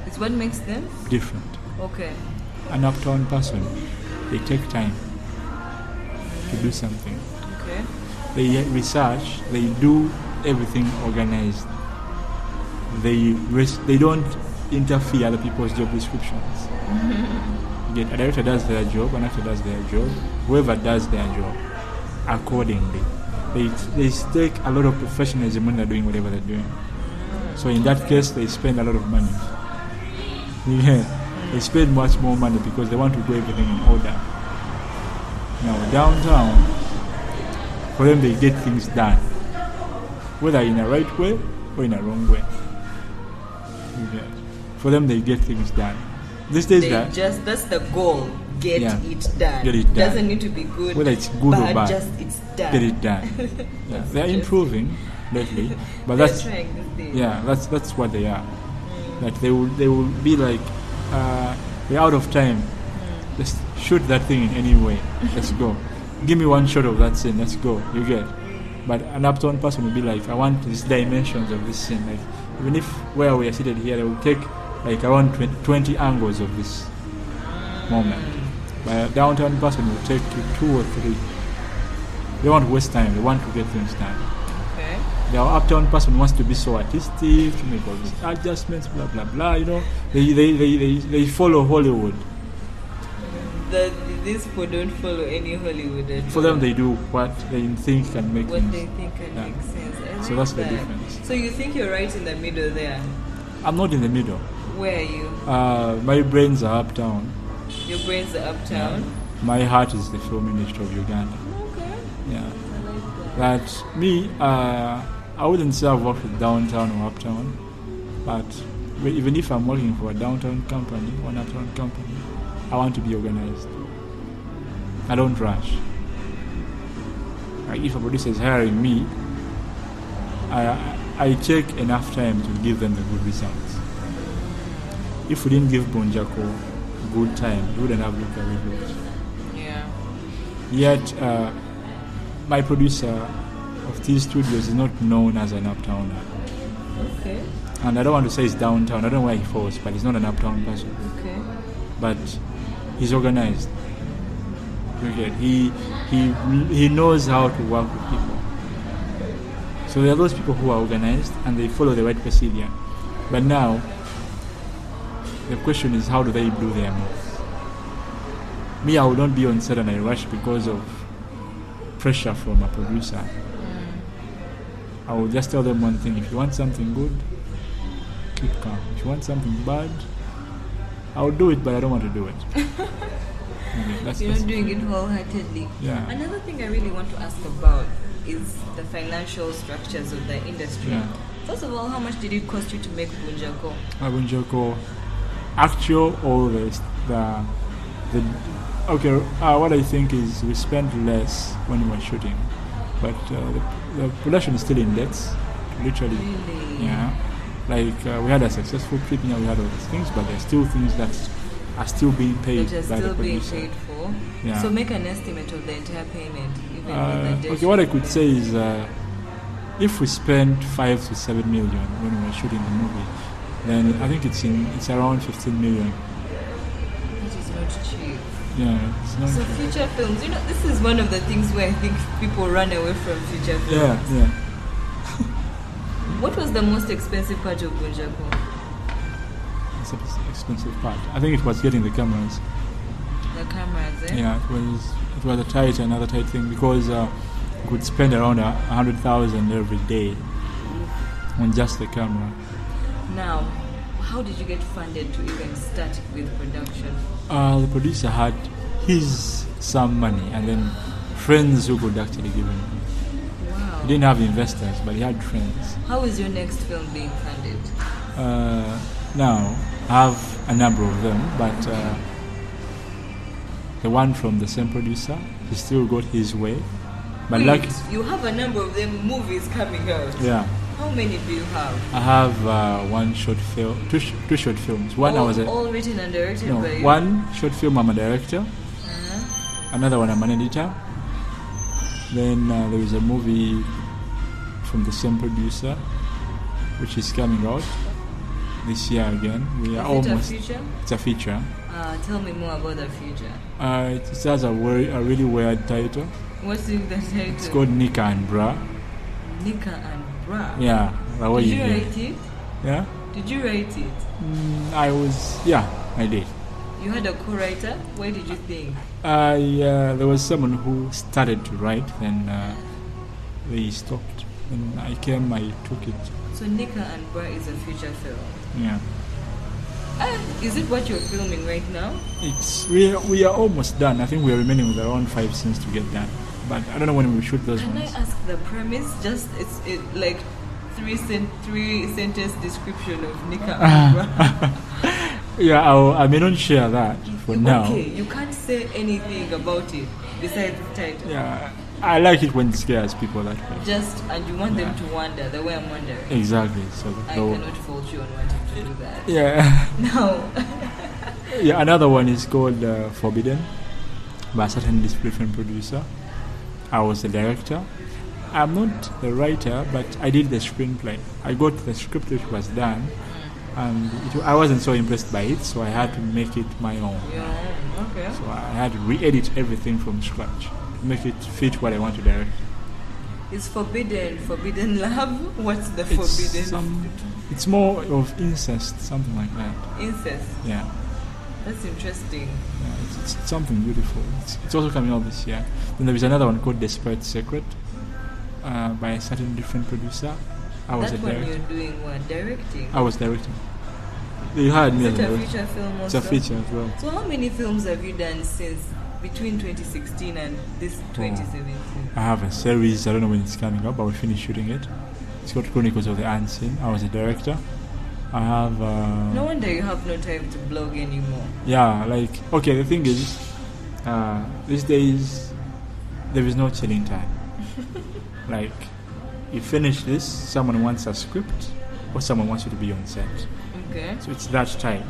It's what makes them different. Okay. An uptown person, they take time to do something. Okay. They research. They do everything organized. They don't interfere other people's job descriptions. A director does their job, an actor does their job, whoever does their job accordingly. They take a lot of professionalism when they're doing whatever they're doing. So in that case, they spend a lot of money. They spend much more money because they want to do everything in order. Now downtown, for them they get things done, whether in a right way or in a wrong way. For them they get things done. These days that's the goal. Get it done. Get it done. Doesn't need to be good. Whether it's good or bad, just it's done. Get it done. They're improving lately, but that's what they are. Like they will be like we're out of time. Let's shoot that thing in any way. Let's go. Give me one shot of that scene. Let's go. You get. But an uptown person will be like, I want these dimensions of this scene. Like even if where we are seated here, they will take like around 20 angles of this moment. But a downtown person will take 2 or 3. They want to waste time. They want to get things done. Okay. The uptown person wants to be so artistic, to make all these adjustments, blah blah blah. They follow Hollywood. These people don't follow any Hollywood. For them, they do what they think can make what things. they think can make sense. So that's the difference. So you think you're right in the middle there? I'm not in the middle. Where are you? My brains are uptown. Your brains are uptown? my heart is the film industry of Uganda. Okay. Yeah. I like that. That me, I wouldn't say I've worked with Downtown or Uptown, but even if I'm working for a downtown company or an uptown company, I want to be organized. I don't rush. Like if a producer is hiring me, I take enough time to give them the good results. If we didn't give Bunjako good time, we wouldn't have looked at we looked. Yeah. Yet, my producer of these studios is not known as an uptowner. Okay. And I don't want to say he's downtown, I don't know where he falls, but he's not an uptown person. Okay. But he's organized. Okay. He knows how to work with people. So there are those people who are organized and they follow the right procedure. But now, the question is, how do they do their moves? Me, I will not be on set and I rush because of pressure from a producer. I will just tell them one thing: if you want something good, keep calm. If you want something bad, I'll do it, but I don't want to do it. Okay, You're not doing it wholeheartedly. Yeah. Another thing I really want to ask about is the financial structures of the industry. Yeah. First of all, how much did it cost you to make Bunjako? Bunjako, actual always okay. What I think is we spent less when we were shooting, but the production is still in debts, literally. Really? Yeah. Like we had a successful trip, we had all these things, but there's still things that are still being paid That are by the still being producer. paid for? Yeah. So make an estimate of the entire payment, even with the debt. Okay, what I could say is if we spend 5 to 7 million when we were shooting the movie, then I think it's around 15 million. It is not cheap. Yeah, it's not. So feature films, this is one of the things where I think people run away from feature films. Yeah. What was the most expensive part of Bunjako? It's an expensive part. I think it was getting the cameras. The cameras, eh? Yeah, it was another tight thing because we could spend around 100,000 every day on just the camera. Now, how did you get funded to even start with production? The producer had some money and then friends who could actually give him. Wow. He didn't have investors, but he had friends. How is your next film being funded? Now, I have a number of them, but the one from the same producer, he still got his way. But Wait, you have a number of them movies coming out. Yeah. How many do you have? I have one short film, two short films. One all written and directed by you? One short film I'm a director. Uh-huh. Another one I'm an editor. Then there is a movie from the same producer, which is coming out this year again. We are almost. It a feature? It's a feature. Tell me more about the feature. It has a really weird title. What's in the title? It's called Nika and Bra. Nika and Bra. Yeah. Did you write it? Yeah. Did you write it? I did. You had a co-writer? Why did you think? There was someone who started to write, then they stopped. When I came, I took it. So Nika and Bra is a feature film. Yeah. Is it what you're filming right now? We are almost done. I think we are remaining with around 5 scenes to get done. But I don't know when we shoot those Can ones. I ask the premise? Just it's like three sentence description of Nika and Bra. Yeah, I may not share that for now. Okay, you can't say anything about it besides the title. Yeah, I like it when it scares people that way. And you want them to wonder the way I'm wondering. Exactly. So I cannot fault you on wanting to do that. Yeah. No. Yeah, another one is called Forbidden by a certain different producer. I was the director. I'm not the writer, but I did the screenplay. I got the script which was done, and I wasn't so impressed by it, so I had to make it my own. Yeah, okay. So I had to re-edit everything from scratch to make it fit what I want to direct. Is forbidden love? What's the forbidden? It's more of incest, something like that. Incest? Yeah. That's interesting. Yeah, it's something beautiful. It's also coming out this year. Then there is another one called Desperate Secret by a certain different producer. I was that a one director. you're doing what? Directing? I was directing. You hired me Is as it a a feature film also? It's a feature as well. So how many films have you done since between 2016 and this 2017? I have a series. I don't know when it's coming up, but we finished shooting it. It's called Chronicles of the Unseen. I was a director. I have. No wonder you have no time to blog anymore. Yeah, like okay. The thing is, these days there is no chilling time. Like, you finish this, someone wants a script, or someone wants you to be on set. Okay. So it's that tight.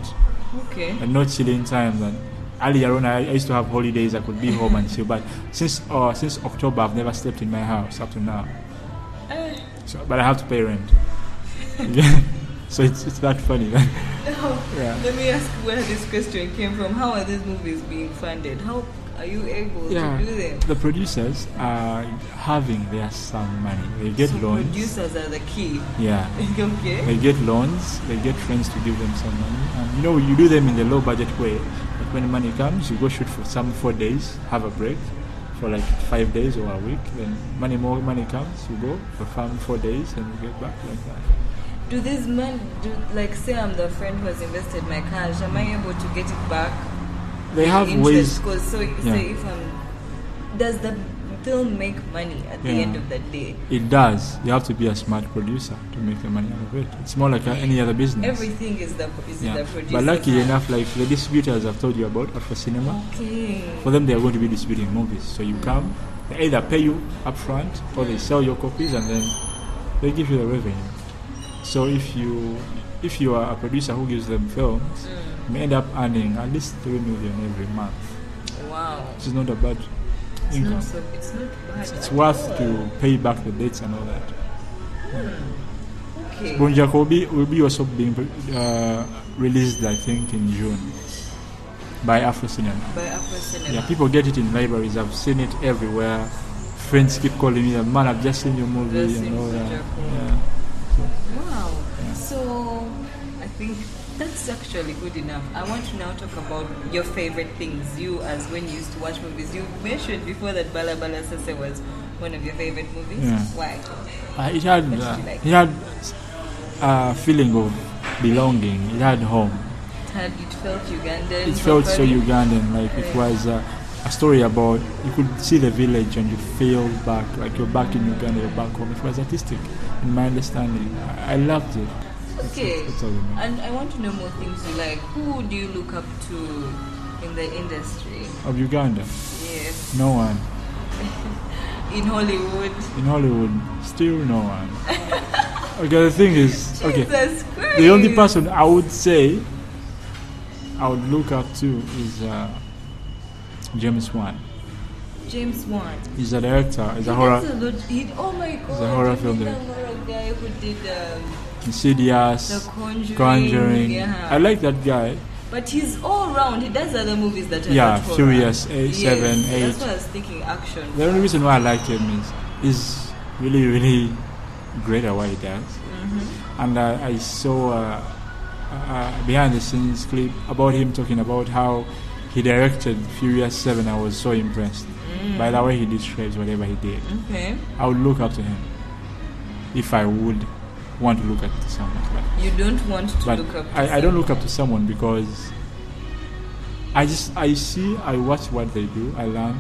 Okay. And no chilling time. And earlier on, I used to have holidays. I could be home and chill. But since October, I've never slept in my house up to now. So, but I have to pay rent. So it's that funny. Yeah. Let me ask where this question came from. How are these movies being funded? How are you able to do them? The producers are having their some money. They get loans. Producers are the key. Yeah. Okay. They get loans. They get friends to give them some money. And you do them in the low budget way. But when money comes, you go shoot for some 4 days, have a break for like 5 days or a week. Then more money comes, you go perform 4 days and you get back like that. Do these men like say I'm the friend who has invested my cash? Am I able to get it back? They have ways. Because say if does the film make money at the end of the day? It does. You have to be a smart producer to make the money out of it. It's more like any other business. Everything is the producer. But lucky enough, like the distributors I've told you about are for cinema. Okay. For them, they are going to be distributing movies. So you come, they either pay you up front or they sell your copies and then they give you the revenue. So if you are a producer who gives them films, you may end up earning at least 3 million every month. Wow. Which is not a bad income. It's not bad. It's worth to pay back the debts and all that. Okay. Bunjako will be also being released, I think, in June by Afro Cinema. Yeah, people get it in libraries. I've seen it everywhere. Friends keep calling me, man, I've just seen your movie and all that. Yeah. Wow. Yeah. So I think that's actually good enough. I want to now talk about your favorite things. You, as when you used to watch movies, you mentioned before that Bala Bala Sese was one of your favorite movies. Yeah. Why? It had a feeling of belonging. It had home. It felt Ugandan. It felt so Ugandan. Like it was a story about, you could see the village and you feel back, like you're back in Uganda, you're back home. It was artistic in my understanding. I loved it. Okay. And I want to know more things you like. Who do you look up to in the industry? Of Uganda? Yes. No one. In Hollywood? In Hollywood, still no one. Okay, the thing is, Jesus Christ. The only person I would say I would look up to is James Wan. James Wan. He's a director. He's a horror. Oh my God! He's a horror film director. The horror guy who did Insidious, The Conjuring. Yeah. I like that guy. But he's all round. He does other movies that are not horror. Furious 7, 8. That's why I was thinking action. The only reason why I like him is he's really, really great at what he does. Mm-hmm. And I saw a behind the scenes clip about him talking about how he directed Furious 7. I was so impressed by the way he describes whatever he did. Okay. I would look up to him if I would want to look up to someone like that. You don't want to look up to someone? I don't look up to someone because I watch what they do, I learn,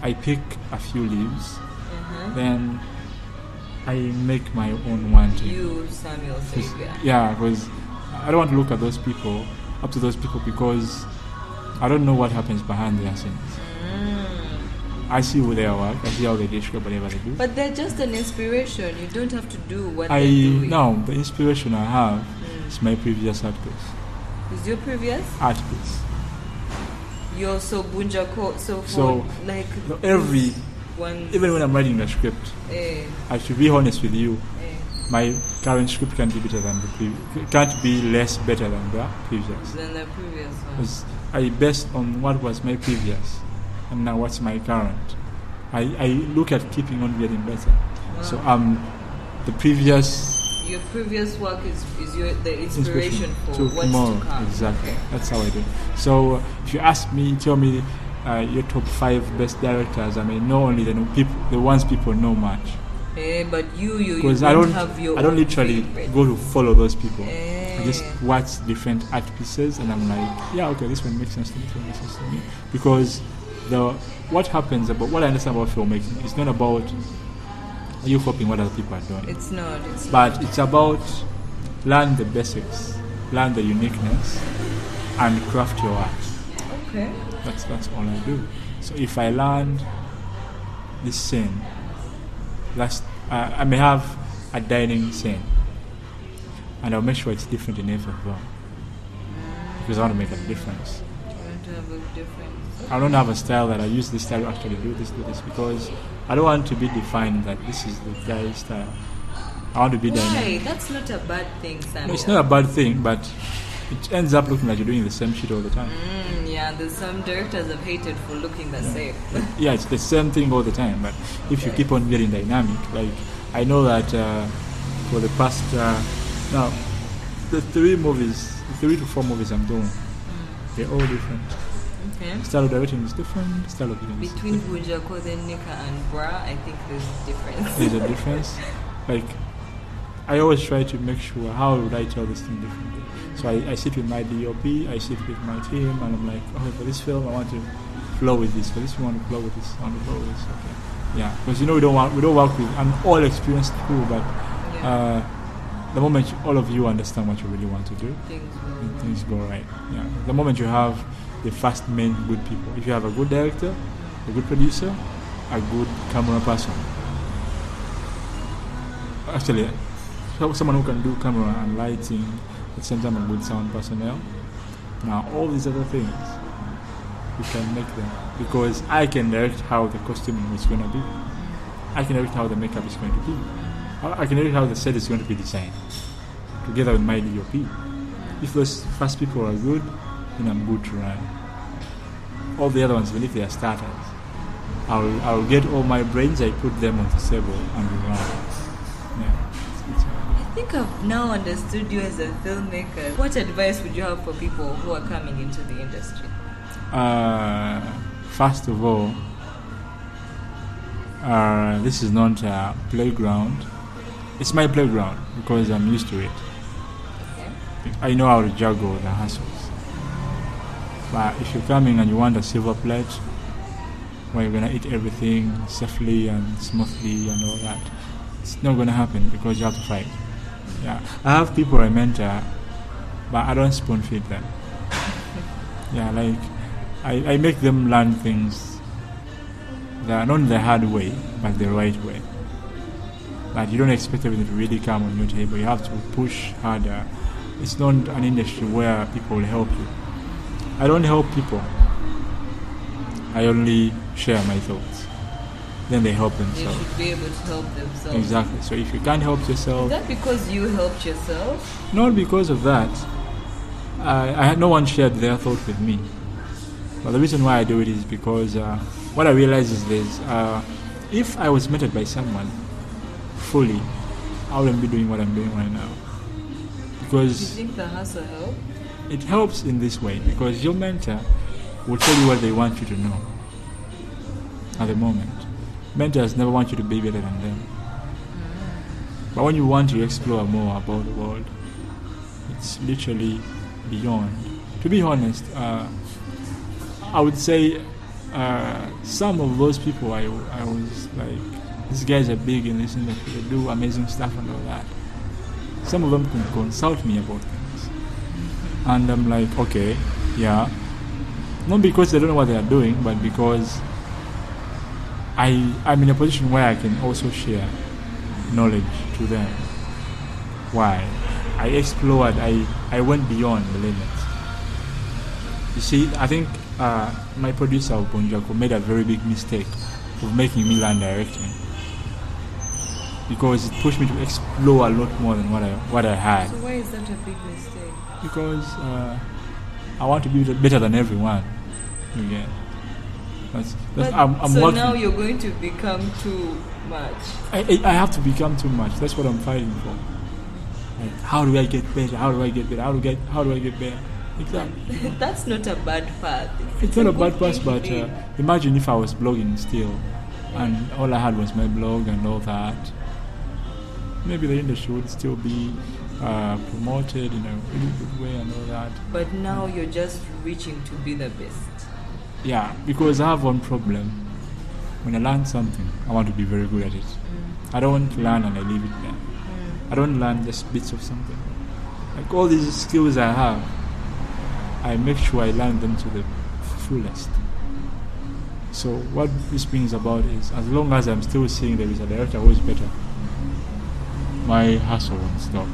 I pick a few leaves, then I make my own one too. You, Samuel Saviour. Yeah, because I don't want to look at those people, up to those people, because I don't know what happens behind their scenes. I see who they work, I see how they describe whatever they do. But they're just an inspiration. You don't have to do what they're doing. No, the inspiration I have is my previous art piece. Is your previous? Art piece. You're so Bunjako, every one. Even when I'm writing the script, I should be honest with you. My current script can't be better than the previous. Can't be less better than the previous. Than the previous one. Because I based on what was my previous, and now what's my current. I look at keeping on getting better. Wow. So the previous. Your previous work is the inspiration for what's tomorrow. To come. Exactly. That's how I do. So if you ask me, tell me your top 5 best directors. I mean, not only the ones people know much. But you because I don't literally favorite. go to follow those people. I just watch different art pieces and I'm like, yeah, okay, this one makes sense to me, this one makes sense to me. Because what happens about what I understand about filmmaking is not about you copying what other people are doing. It's not. But it's about learn the basics, learn the uniqueness, and craft your art. Okay. That's all I do. So if I learn this scene, I may have a dining scene, and I'll make sure it's different in every film because I want to make a difference. You want to have a difference. I don't have a style that I use this style to actually do this because I don't want to be defined that this is the guy's style. I want to be dynamic. That's not a bad thing, Samuel. No, it's not a bad thing, but it ends up looking like you're doing the same shit all the time. Yeah, there's some directors have hated for looking the same. Yeah, it's the same thing all the time, but if you keep on getting dynamic, like I know that for the past now the 3 to 4 movies I'm doing, they're all different. Okay. Style of directing is different. Style of directing between Bunjako, then Nika and Bra, I think there's a difference. There's a difference. Like I always try to make sure how would I tell this thing differently. So I sit with my DOP, I sit with my team, and I'm like, okay, for this film I want to flow with this. For this one, I want to flow with this. I want to flow with this. Okay. Yeah, because we don't work with an all experienced crew, but the moment all of you understand what you really want to do, things go right. Yeah. The moment you have the first main good people, if you have a good director, a good producer, a good camera person, actually someone who can do camera and lighting at the same time, a good sound personnel. Now all these other things we can make them because I can direct how the costuming is going to be. I can direct how the makeup is going to be. I can direct how the set is going to be designed together with my DOP. If those first people are good, then I'm good to run. All the other ones, even if they are starters, I'll get all my brains, I put them on the table and we run. Yeah. I think I've now understood you as a filmmaker. What advice would you have for people who are coming into the industry? First of all, this is not a playground. It's my playground because I'm used to it. Okay. I know how to juggle the hassles. But if you're coming and you want a silver plate where you're going to eat everything safely and smoothly and all that, it's not going to happen because you have to fight. Yeah, I have people I mentor, but I don't spoon feed them. Yeah, like I make them learn things that are not the hard way, but the right way. But you don't expect everything to really come on your table. You have to push harder. It's not an industry where people will help you. I don't help people. I only share my thoughts. Then they help themselves. They should be able to help themselves. Exactly. So if you can't help yourself... Is that because you helped yourself? Not because of that. I had no one shared their thought with me. But the reason why I do it is because what I realize is this. If I was mentored by someone fully, I wouldn't be doing what I'm doing right now. Because... Do you think the hustle helps? It helps in this way because your mentor will tell you what they want you to know at the moment. Mentors never want you to be better than them. But when you want to explore more about the world, it's literally beyond. To be honest, I would say some of those people I was like, these guys are big in this industry, they do amazing stuff and all that. Some of them can consult me about things. And I'm like, okay, yeah. Not because they don't know what they are doing, but because I'm in a position where I can also share knowledge to them. Why? I explored, I went beyond the limits. You see, I think my producer of Bunjako made a very big mistake of making me learn directing. Because it pushed me to explore a lot more than what I had. So why is that a big mistake? Because I want to be better than everyone. Again. I'm so working. Now you're going to become too much. I have to become too much. That's what I'm fighting for. Like, how do I get better? How do I get better? How do I get better? Exactly. That's not a bad path. It's not a bad path, but imagine if I was blogging still, and all I had was my blog and all that. Maybe the industry would still be promoted in a really good way and all that. But now you're just reaching to be the best. Yeah, because I have one problem. When I learn something, I want to be very good at it. I don't learn and I leave it there. I don't learn just bits of something. Like all these skills I have, I make sure I learn them to the fullest. So what this brings about is, as long as I'm still seeing there is a director who is better, my hustle won't stop.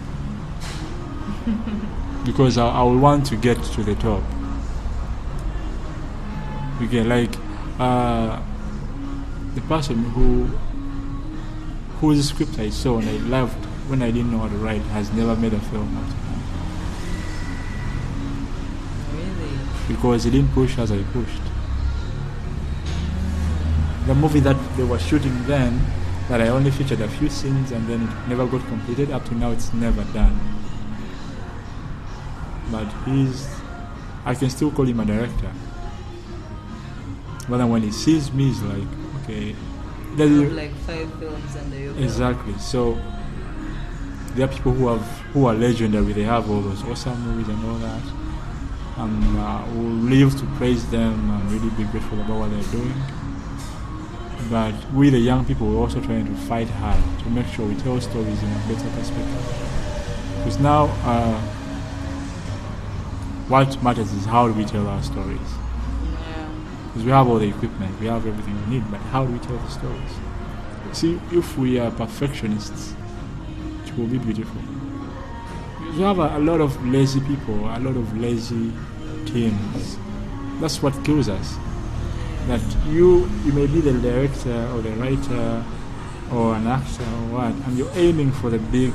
Because I will want to get to the top. Okay, like the person whose script I saw and I loved when I didn't know how to write has never made a film up to now. Really? Because he didn't push as I pushed. The movie that they were shooting then, that I only featured a few scenes and then it never got completed, up to now it's never done. But I can still call him a director. But then when he sees me, he's like, okay. You have like 5 films under your belt. Exactly. So there are people who are legendary. They have all those awesome movies and all that. And we'll live to praise them and really be grateful about what they're doing. But we, the young people, we're also trying to fight hard to make sure we tell stories in a better perspective. Because now, what matters is how do we tell our stories. Because we have all the equipment, we have everything we need, but how do we tell the stories? See, if we are perfectionists, it will be beautiful. Because we have a lot of lazy people, a lot of lazy teams. That's what kills us. That you may be the director or the writer or an actor or what, and you're aiming for the big,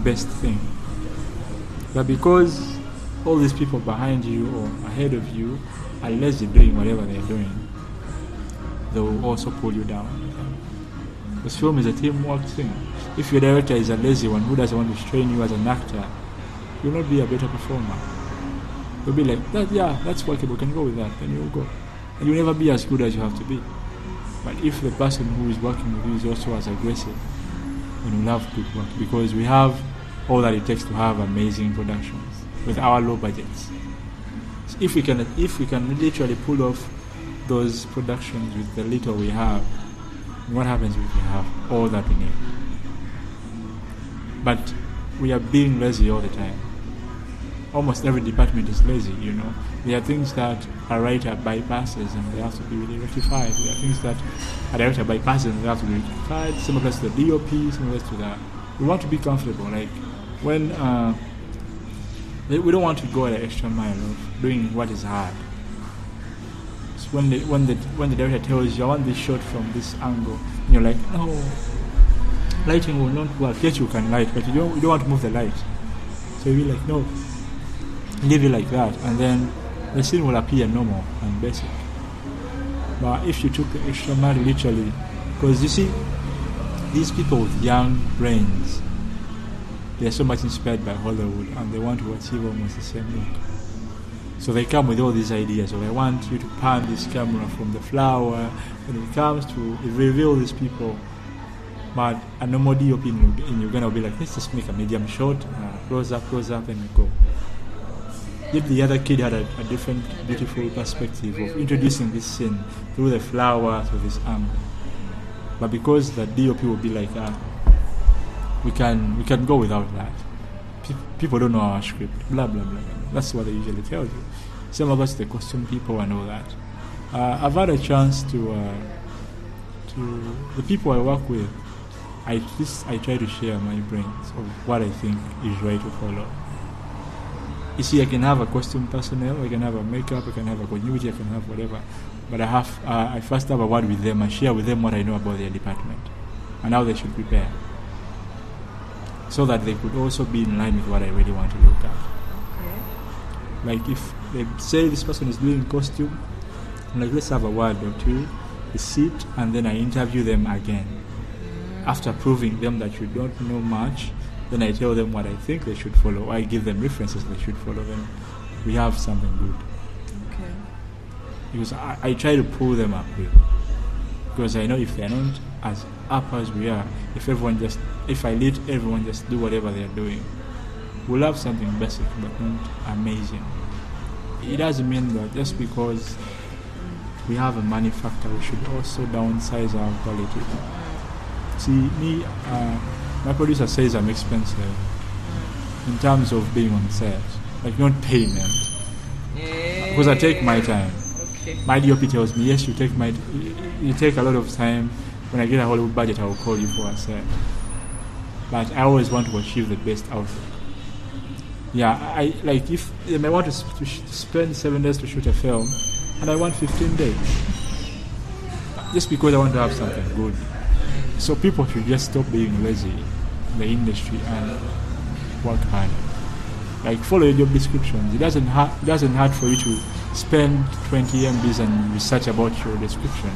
best thing. But because all these people behind you or ahead of you are lazy doing whatever they're doing, they will also pull you down. This film is a teamwork thing. If your director is a lazy one who doesn't want to train you as an actor, you'll not be a better performer. You'll be like, that's workable, can go with that, then you'll go. And you'll never be as good as you have to be. But if the person who is working with you is also as aggressive, then we'll have good work. Because we have all that it takes to have amazing productions with our low budgets. So if we can literally pull off those productions with the little we have, what happens if we have all that we need? But we are being lazy all the time. Almost every department is lazy, you know. There are things that a writer bypasses and they have to be really rectified. There are things that a director bypasses and they have to be rectified. Some of us to the DOP, some of us to the... We want to be comfortable. Like when we don't want to go the extra mile of doing what is hard. So when the director tells you, I want this shot from this angle, and you're like, no, lighting will not work. Yes, you can light, but you don't want to move the light. So you'll be like, no, leave it like that, and then the scene will appear normal and basic. But if you took the extra mile literally, because you see, these people with young brains, they're so much inspired by Hollywood and they want to achieve almost the same look. So they come with all these ideas. So I want you to pan this camera from the flower. When it comes to reveal these people, but a normal DOP in Uganda will be like, let's just make a medium shot, close up, and we go. Yet the other kid had a different, beautiful perspective of introducing this scene through the flower, through this angle. But because the DOP will be like, we can go without that. People don't know our script, blah, blah, blah. That's what they usually tell you. Some of us, the costume people and all that. I've had a chance to the people I work with, I try to share my brains of what I think is right to follow. You see, I can have a costume personnel, I can have a makeup, I can have a continuity, I can have whatever. But I first have a word with them, I share with them what I know about their department and how they should prepare, so that they could also be in line with what I really want to look at. Okay. Like if they say this person is doing costume, I'm like, let's have a word or two, we sit, and then I interview them again. After proving them that you don't know much, then I tell them what I think they should follow. I give them references they should follow. Then we have something good. Okay. Because I try to pull them up with. Because I know if they're not as up as we are, if I let everyone just do whatever they're doing, we'll have something basic but not amazing. It doesn't mean that just because we have a money factor, we should also downsize our quality. See, my producer says I'm expensive in terms of being on set, like not payment, because I take my time. Okay. My DOP tells me, yes, you take a lot of time. When I get a Hollywood budget, I will call you for a set. But I always want to achieve the best out of it. Yeah, I like if I want to spend 7 days to shoot a film, and I want 15 days, just because I want to have something good. So people should just stop being lazy in the industry and work hard. Like follow your job descriptions. It doesn't hurt for you to spend 20 MBs and research about your description.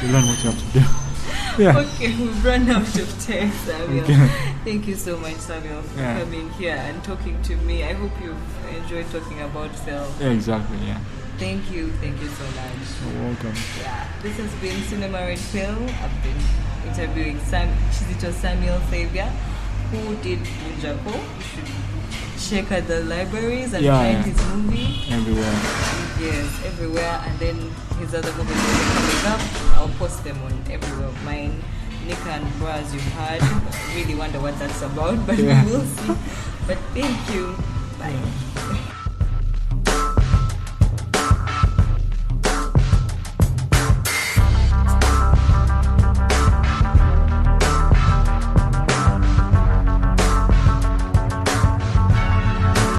You learn what you have to do. Yeah. Okay, we've run out of time, Samuel. Okay. Thank you so much, Samuel, for coming here and talking to me. I hope you've enjoyed talking about film. Yeah, exactly, yeah. Thank you so much. You're welcome. Yeah, this has been Cinema Red Pill. I've been interviewing Kizito Samuel Saviour, who did Bunjako. You should check out the libraries and find his movie. Everywhere. Yes, everywhere. And then his other movies are coming up. I'll post them on everywhere of mine. Nika and Bras, you've heard. I really wonder what that's about, but we will see. But thank you. Bye.